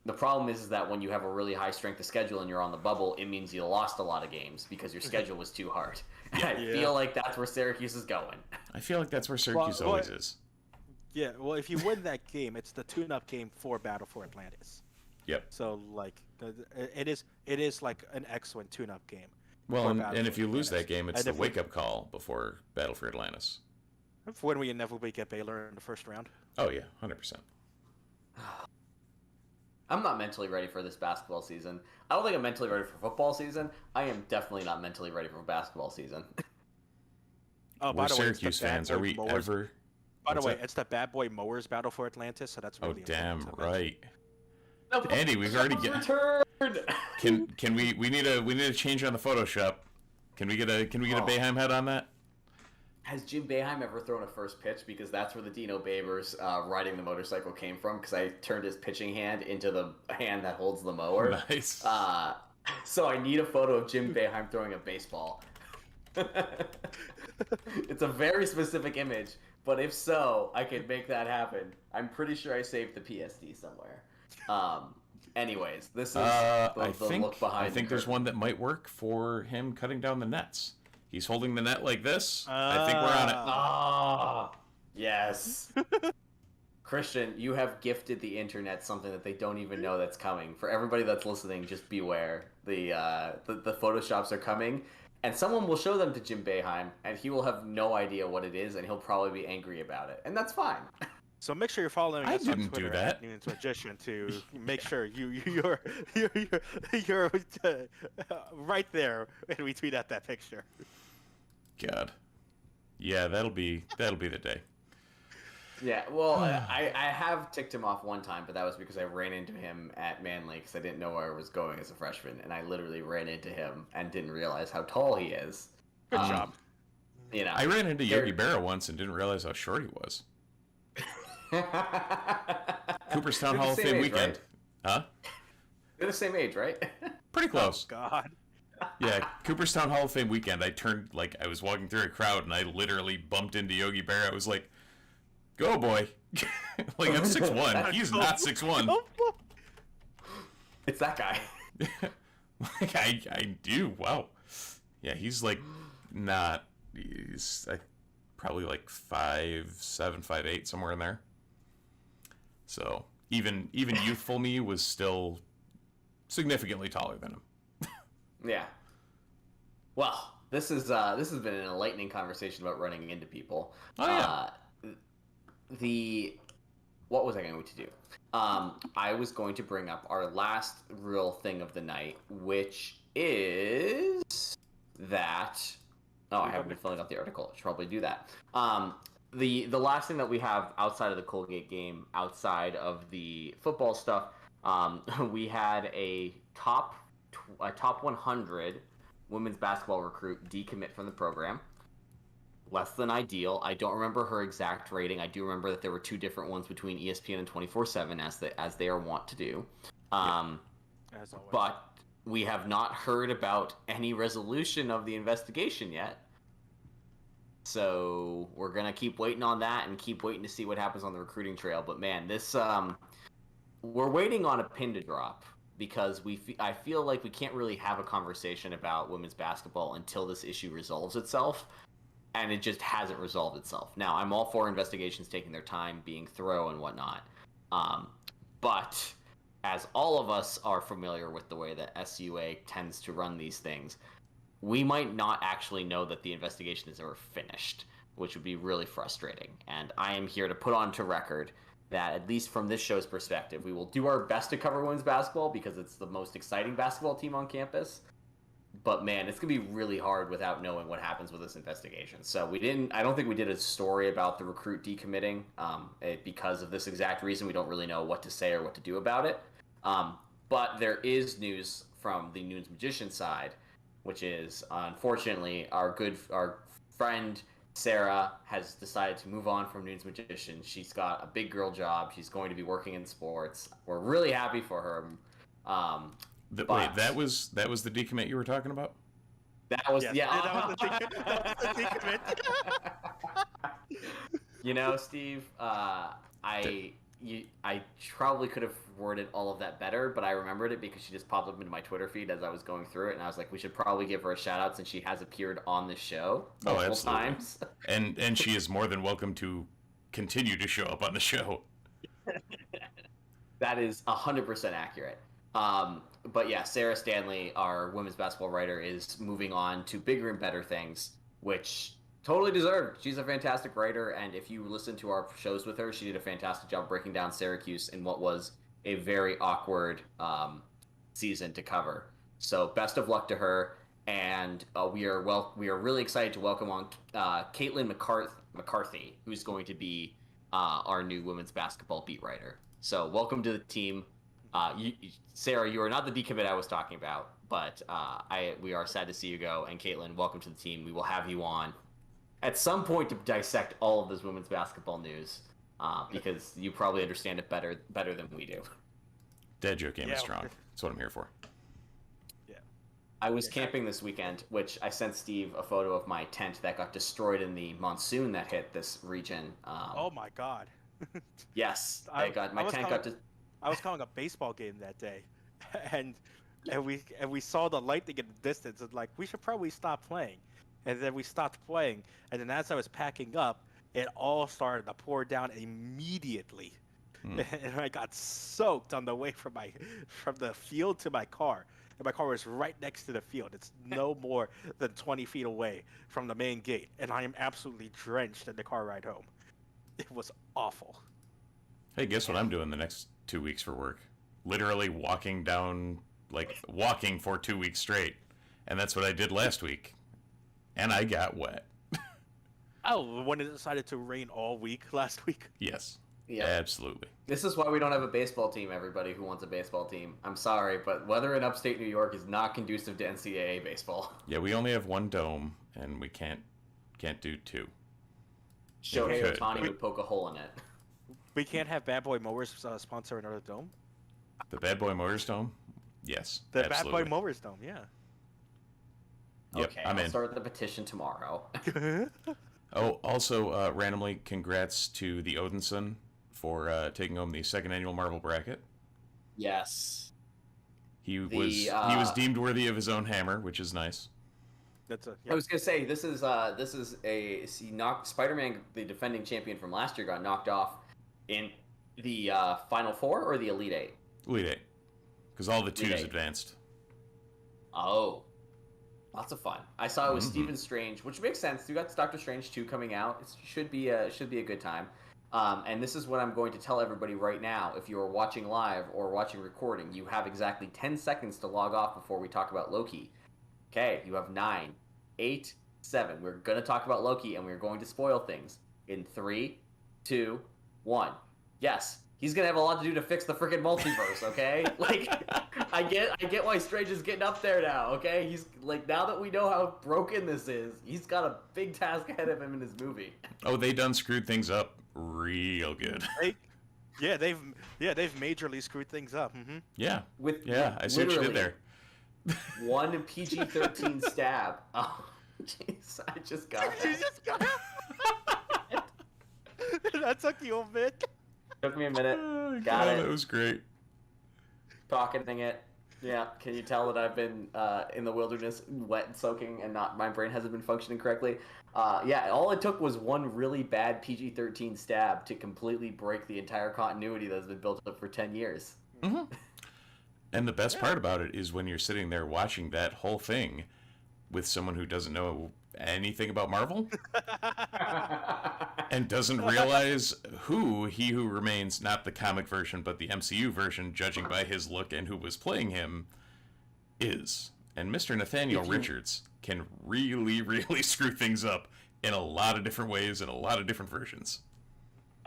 The problem is that when you have a really high strength of schedule and you're on the bubble, it means you lost a lot of games because your schedule was too hard. And I feel like that's where Syracuse is going. I feel like that's where Syracuse always is. Yeah, well, if you win that game, it's the tune-up game for Battle for Atlantis. Yep. So, like, it is like an excellent tune-up game. Well, and if you lose that game, it's the wake-up call before Battle for Atlantis. When we inevitably get Baylor in the first round. Oh yeah, 100%. I'm not mentally ready for this basketball season. I don't think I'm mentally ready for football season. I am definitely not mentally ready for basketball season. Oh, We're by the way, it's the Syracuse bad fans. boy Are we mowers. ever? By the What's way, that? it's the bad boy mowers battle for Atlantis, so that's Oh really damn important to mention. right. Andy, we've already returned. Can we need a change on the Photoshop? Can we get a Boeheim head on that? Has Jim Boeheim ever thrown a first pitch? Because that's where the Dino Babers riding the motorcycle came from. Because I turned his pitching hand into the hand that holds the mower. Nice. So I need a photo of Jim Boeheim throwing a baseball. It's a very specific image, but if so, I could make that happen. I'm pretty sure I saved the PSD somewhere. Anyways, this is the look behind. I think there's one that might work for him cutting down the nets. He's holding the net like this. I think we're on it. Ah, yes. Christian, you have gifted the internet something that they don't even know that's coming. For everybody that's listening, just beware. The Photoshops are coming, and someone will show them to Jim Boeheim, and he will have no idea what it is, and he'll probably be angry about it, and that's fine. So make sure you're following us on didn't do Twitter that. at NunesMagician to make sure you're right there when we tweet out that picture. God. Yeah, that'll be the day. Yeah, well, I have ticked him off one time, but that was because I ran into him at Manly because I didn't know where I was going as a freshman, and I literally ran into him and didn't realize how tall he is. Good job. You know, I ran into Yogi Berra once and didn't realize how short he was. Cooperstown Hall of Fame weekend. Right? Huh? They're the same age, right? Pretty close. Oh, God. Yeah, Cooperstown Hall of Fame weekend. I was walking through a crowd and I literally bumped into Yogi Berra. I was like, "Go, boy!" Like I'm 6'1". He's not 6'1". It's that guy. Like I do. Wow. Yeah, he's like not. He's probably like 5'7", 5'8", somewhere in there. So even youthful me was still significantly taller than him. Yeah. Well, this has been an enlightening conversation about running into people. Oh yeah. What was I going to do? I was going to bring up our last real thing of the night, which is that. Oh, I haven't been filling out the article. I should probably do that. The last thing that we have outside of the Colgate game, outside of the football stuff, we had a top 100 women's basketball recruit decommit from the program. Less than ideal. I don't remember her exact rating. I do remember that there were two different ones between ESPN and 24/7, as they are wont to do. As always. But we have not heard about any resolution of the investigation yet. So we're going to keep waiting on that and keep waiting to see what happens on the recruiting trail. But man, this we're waiting on a pin to drop because I feel like we can't really have a conversation about women's basketball until this issue resolves itself. And it just hasn't resolved itself. Now, I'm all for investigations taking their time, being thorough and whatnot. But as all of us are familiar with the way that SUA tends to run these things, we might not actually know that the investigation is ever finished, which would be really frustrating. And I am here to put on to record that, at least from this show's perspective, we will do our best to cover women's basketball because it's the most exciting basketball team on campus. But man, it's gonna be really hard without knowing what happens with this investigation. So I don't think we did a story about the recruit decommitting because of this exact reason. We don't really know what to say or what to do about it. But there is news from the NunesMagician side, which is unfortunately our friend Sarah has decided to move on from NunesMagician. She's got a big girl job. She's going to be working in sports. We're really happy for her. Wait, that was the decommit you were talking about? That was Yes, yeah. that was the decommit. You know, Steve, I probably could have worded all of that better, but I remembered it because she just popped up into my Twitter feed as I was going through it, and I was like, we should probably give her a shout out since she has appeared on the show multiple times. And she is more than welcome to continue to show up on the show. That is 100% accurate. But yeah, Sarah Stanley, our women's basketball writer, is moving on to bigger and better things, which Totally deserved. She's a fantastic writer, and if you listen to our shows with her, she did a fantastic job breaking down Syracuse in what was a very awkward season to cover. So best of luck to her, and we are really excited to welcome on Caitlin McCarthy, who's going to be our new women's basketball beat writer. So welcome to the team. Sarah, you are not the decommit I was talking about, but we are sad to see you go. And Caitlin, welcome to the team. We will have you on at some point to dissect all of this women's basketball news, because you probably understand it better than we do. Dad joke game is strong. That's what I'm here for. Yeah. I was camping this weekend, which I sent Steve a photo of my tent that got destroyed in the monsoon that hit this region. Oh my God. Yes, I was calling a baseball game that day, and we saw the lightning in the distance, and like, we should probably stop playing. And then we stopped playing, and then as I was packing up, it all started to pour down immediately. And I got soaked on the way from the field to my car. And my car was right next to the field. It's no more than 20 feet away from the main gate, and I am absolutely drenched in the car ride home. It was awful. Hey, guess what I'm doing the next 2 weeks for work? Literally walking for 2 weeks straight. And that's what I did last week. And I got wet. Oh, when it decided to rain all week last week? Yes. Yeah. Absolutely. This is why we don't have a baseball team, everybody who wants a baseball team. I'm sorry, but weather in upstate New York is not conducive to NCAA baseball. Yeah, we only have one dome, and we can't do two. Shohei Ohtani would poke a hole in it. We can't have Bad Boy Mowers sponsor another dome? The Bad Boy Mowers Dome? Yes, The absolutely. Bad Boy Mowers Dome, yeah. Yep, Okay, I'm I'll in. start the petition tomorrow. Oh, also, randomly, congrats to the Odinson for taking home the second annual Marvel bracket. Yes. He was deemed worthy of his own hammer, which is nice. I was gonna say this is Spider-Man, the defending champion from last year, got knocked off in the Final Four or the Elite Eight. Elite Eight, because all the Elite twos Eight. advanced. Oh, lots of fun. I saw it was Stephen Strange, which makes sense. You got Doctor Strange 2 coming out. It should be a good time. And this is what I'm going to tell everybody right now. If you are watching live or watching recording, you have exactly 10 seconds to log off before we talk about Loki. Okay, you have 9, 8, 7. We're going to talk about Loki, and we're going to spoil things. In 3, 2, 1. Yes, he's going to have a lot to do to fix the freaking multiverse, okay? Like, I get why Strange is getting up there now, okay? He's, like, now that we know how broken this is, he's got a big task ahead of him in his movie. Oh, they done screwed things up real good. They've majorly screwed things up. Mm-hmm. Yeah. With I see what you did there. One PG-13 stab. Oh, jeez, I just got You that. just got that took you a bit. Took me a minute. Oh, Got God, it. that was great. Pocketing it. Yeah, can you tell that I've been in the wilderness, wet and soaking, and my brain hasn't been functioning correctly? Yeah, all it took was one really bad PG-13 stab to completely break the entire continuity that's been built up for 10 years. Mm-hmm. And the best part about it is when you're sitting there watching that whole thing with someone who doesn't know anything about Marvel and doesn't realize who He Who Remains, not the comic version, but the MCU version, judging by his look and who was playing him, is. And Mr. Nathaniel Richards can really, really screw things up in a lot of different ways and a lot of different versions.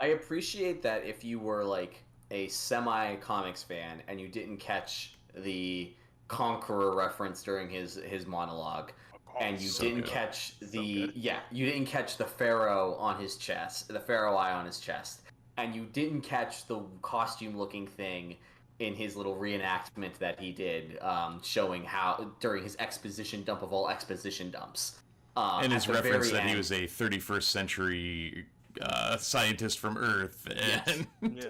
I appreciate that if you were like a semi-comics fan and you didn't catch the Conqueror reference during his monologue, and you didn't catch you didn't catch the Pharaoh on his chest, the Pharaoh eye on his chest, and you didn't catch the costume-looking thing in his little reenactment that he did, showing how during his exposition dump of all exposition dumps. And his reference that he was a 31st century scientist from Earth. And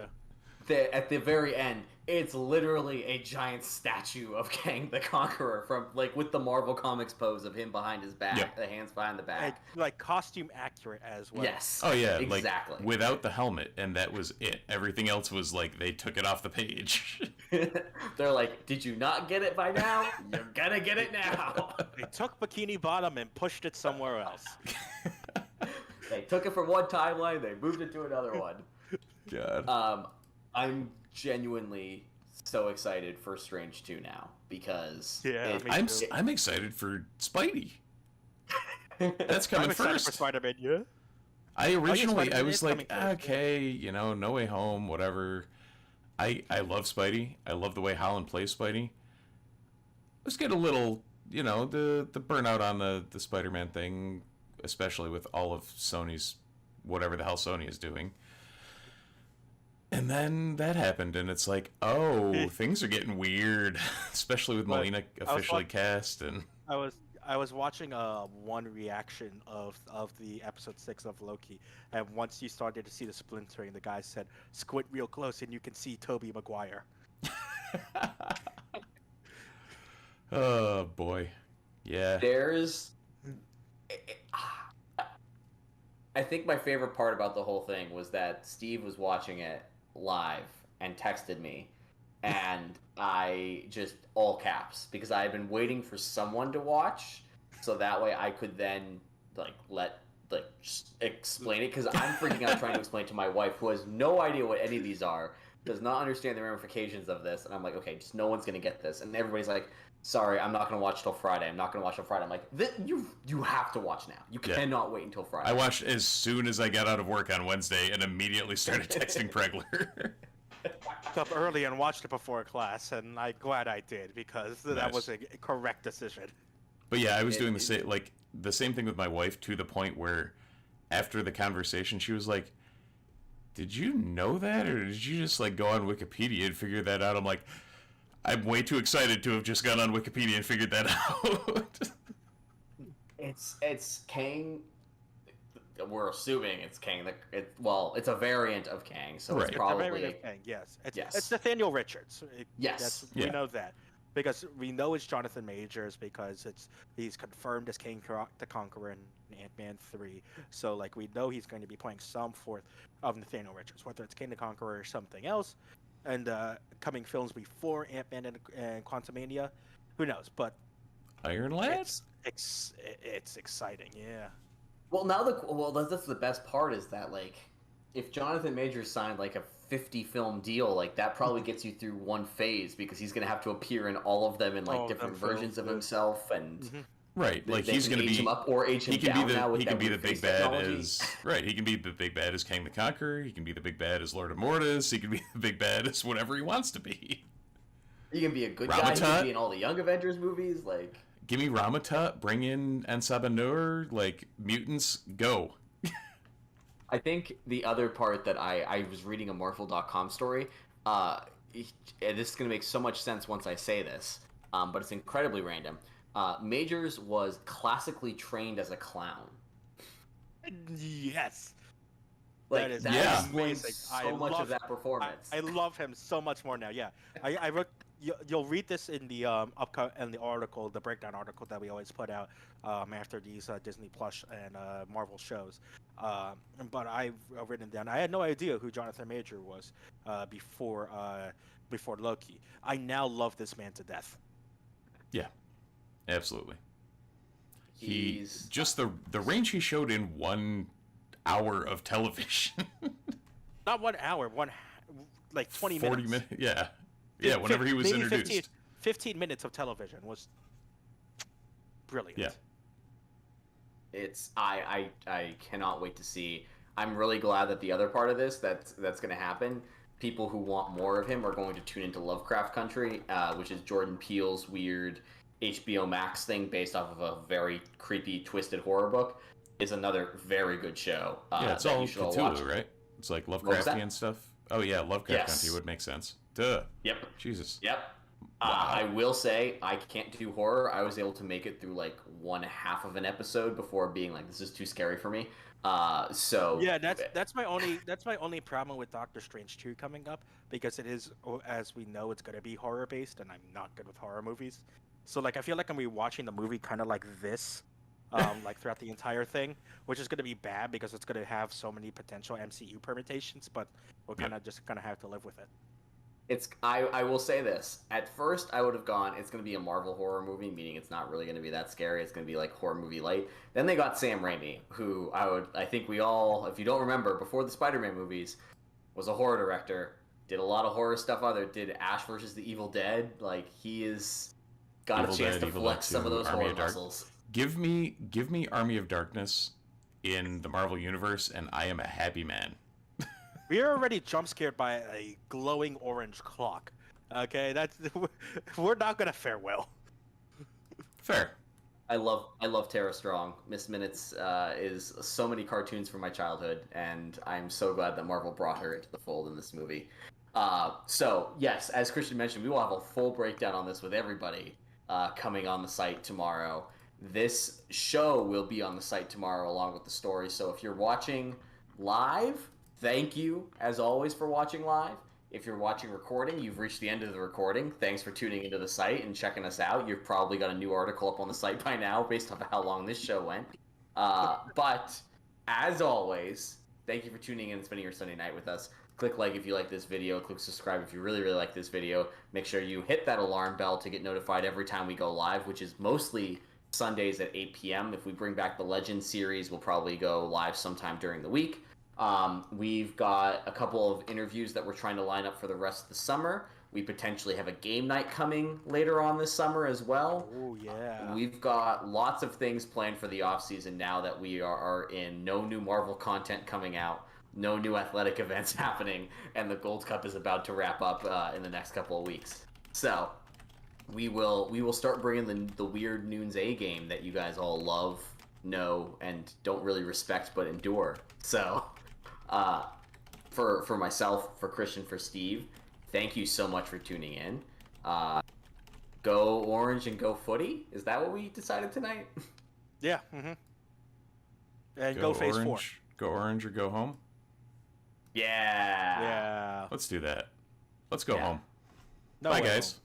At the very end, it's literally a giant statue of Kang the Conqueror from with the Marvel Comics pose of him behind his back, the hands behind the back. Like costume accurate as well. Yes. Oh yeah, exactly. Like, without the helmet, and that was it. Everything else was like they took it off the page. They're like, did you not get it by now? You're gonna get it now. They took Bikini Bottom and pushed it somewhere else. They took it from one timeline, they moved it to another one. God. I'm genuinely so excited for Strange 2 now because I'm excited for Spidey. That's coming I'm excited first. for Spider-Man, yeah. I Spider-Man was is like, coming first, okay, No Way Home, whatever. I love Spidey. I love the way Holland plays Spidey. Let's get a little, the burnout on the Spider-Man thing, especially with all of Sony's, whatever the hell Sony is doing. And then that happened, and it's like, oh, things are getting weird, especially with Molina officially cast. And I was watching one reaction of the episode 6 of Loki, and once you started to see the splintering, the guy said, "Squint real close, and you can see Tobey Maguire." Oh boy, yeah. I think my favorite part about the whole thing was that Steve was watching it live and texted me, and I just all caps because I had been waiting for someone to watch, so that way I could then just explain it, because I'm freaking out trying to explain to my wife, who has no idea what any of these are, does not understand the ramifications of this, and I'm like, okay, just no one's gonna get this, and everybody's like, sorry, I'm not gonna watch till Friday. I'm like, you have to watch now. You cannot wait until Friday. I watched as soon as I got out of work on Wednesday and immediately started texting Pregler. Woke up early and watched it before class, and I'm glad I did, because that was a correct decision. But yeah, I was doing the same thing with my wife, to the point where after the conversation she was like, did you know that, or did you just go on Wikipedia and figure that out? I'm like, I'm way too excited to have just gone on Wikipedia and figured that out. It's Kang. We're assuming it's Kang. It's a variant of Kang, so right. it's probably a variant of Kang. Yes, it's Nathaniel Richards. We know that, because we know it's Jonathan Majors, because he's confirmed as Kang the Conqueror in Ant-Man 3. So we know he's going to be playing some form of Nathaniel Richards, whether it's Kang the Conqueror or something else. And coming films before Ant-Man and Quantumania, who knows? But Iron Lad? It's exciting, yeah. Well, that's the best part, is that if Jonathan Majors signed a 50-film deal, that probably gets you through one phase, because he's gonna have to appear in all of them in different versions of himself, and right, he's gonna age him up or age him down now. He can be the big bad as right. He can be the big bad as Kang the Conqueror. He can be the big bad as Lord of Mortis. He can be the big bad as whatever he wants to be. He can be a good guy. He can be in all the Young Avengers movies. Give me Ramatut. Bring in Ansabanur. Mutants. Go. I think the other part that I was reading a Marvel.com story. This is gonna make so much sense once I say this, but it's incredibly random. Majors was classically trained as a clown. Yes. That is amazing. So much of that performance. I love him so much more now. Yeah, I wrote. You'll read this in the the article, the breakdown article that we always put out after these Disney Plus and Marvel shows. But I've written down. I had no idea who Jonathan Major was before Loki. I now love this man to death. Yeah. Absolutely. He's just the range he showed in 1 hour of television. Not 1 hour, 20 40 minutes. Yeah. Yeah, whenever he was introduced. 15 minutes of television was brilliant. Yeah. I cannot wait to see. I'm really glad that the other part of this that's going to happen, people who want more of him are going to tune into Lovecraft Country, which is Jordan Peele's weird HBO Max thing based off of a very creepy, twisted horror book. Is another very good show. It's all Cthulhu, right? It's Lovecraftian stuff. Oh yeah, Lovecraft Country would make sense. Duh. Yep. Jesus. Yep. Wow. I will say I can't do horror. I was able to make it through 1/2 of an episode before being this is too scary for me. So yeah, that's my only problem with Doctor Strange 2 coming up, because it is, as we know, it's gonna be horror based, and I'm not good with horror movies. So I feel like I'm rewatching the movie kind of like this, throughout the entire thing, which is gonna be bad because it's gonna have so many potential MCU permutations. But we're just gonna have to live with it. I will say this. At first, I would have gone, it's going to be a Marvel horror movie, meaning it's not really going to be that scary. It's going to be like horror movie light. Then they got Sam Raimi, who I think we all, if you don't remember, before the Spider-Man movies, was a horror director. Did a lot of horror stuff. Did Ash versus the Evil Dead. Like, he is got Evil a chance Dead, to Evil flex Dead some of 2, those Army horror of Dark- muscles. Give me Army of Darkness in the Marvel Universe, and I am a happy man. We are already jump scared by a glowing orange clock. Okay, we're not gonna fare well. Fair. I love Tara Strong. Miss Minutes is so many cartoons from my childhood, and I'm so glad that Marvel brought her into the fold in this movie. So yes, as Christian mentioned, we will have a full breakdown on this with everybody coming on the site tomorrow. This show will be on the site tomorrow along with the story. So if you're watching live, thank you as always for watching live. If you're watching recording, you've reached the end of the recording. Thanks for tuning into the site and checking us out. You've probably got a new article up on the site by now based on how long this show went. But as always, thank you for tuning in and spending your Sunday night with us. Click like if you like this video. Click subscribe if you really, really like this video. Make sure you hit that alarm bell to get notified every time we go live, which is mostly Sundays at 8 p.m. If we bring back the Legends series, we'll probably go live sometime during the week. We've got a couple of interviews that we're trying to line up for the rest of the summer. We potentially have a game night coming later on this summer as well. Oh, yeah. We've got lots of things planned for the off-season now that we are in. No new Marvel content coming out, no new athletic events happening, and the Gold Cup is about to wrap up in the next couple of weeks. So we will start bringing the weird Nunes A game that you guys all love, know, and don't really respect but endure. So for myself, for Christian, for Steve, thank you so much for tuning in. Go Orange and go Footy. Is that what we decided tonight? Yeah. Mm-hmm. And go Phase 4. Go Orange or go home. Yeah. Yeah. Let's do that. Let's go Yeah. home. No Bye, way guys. home.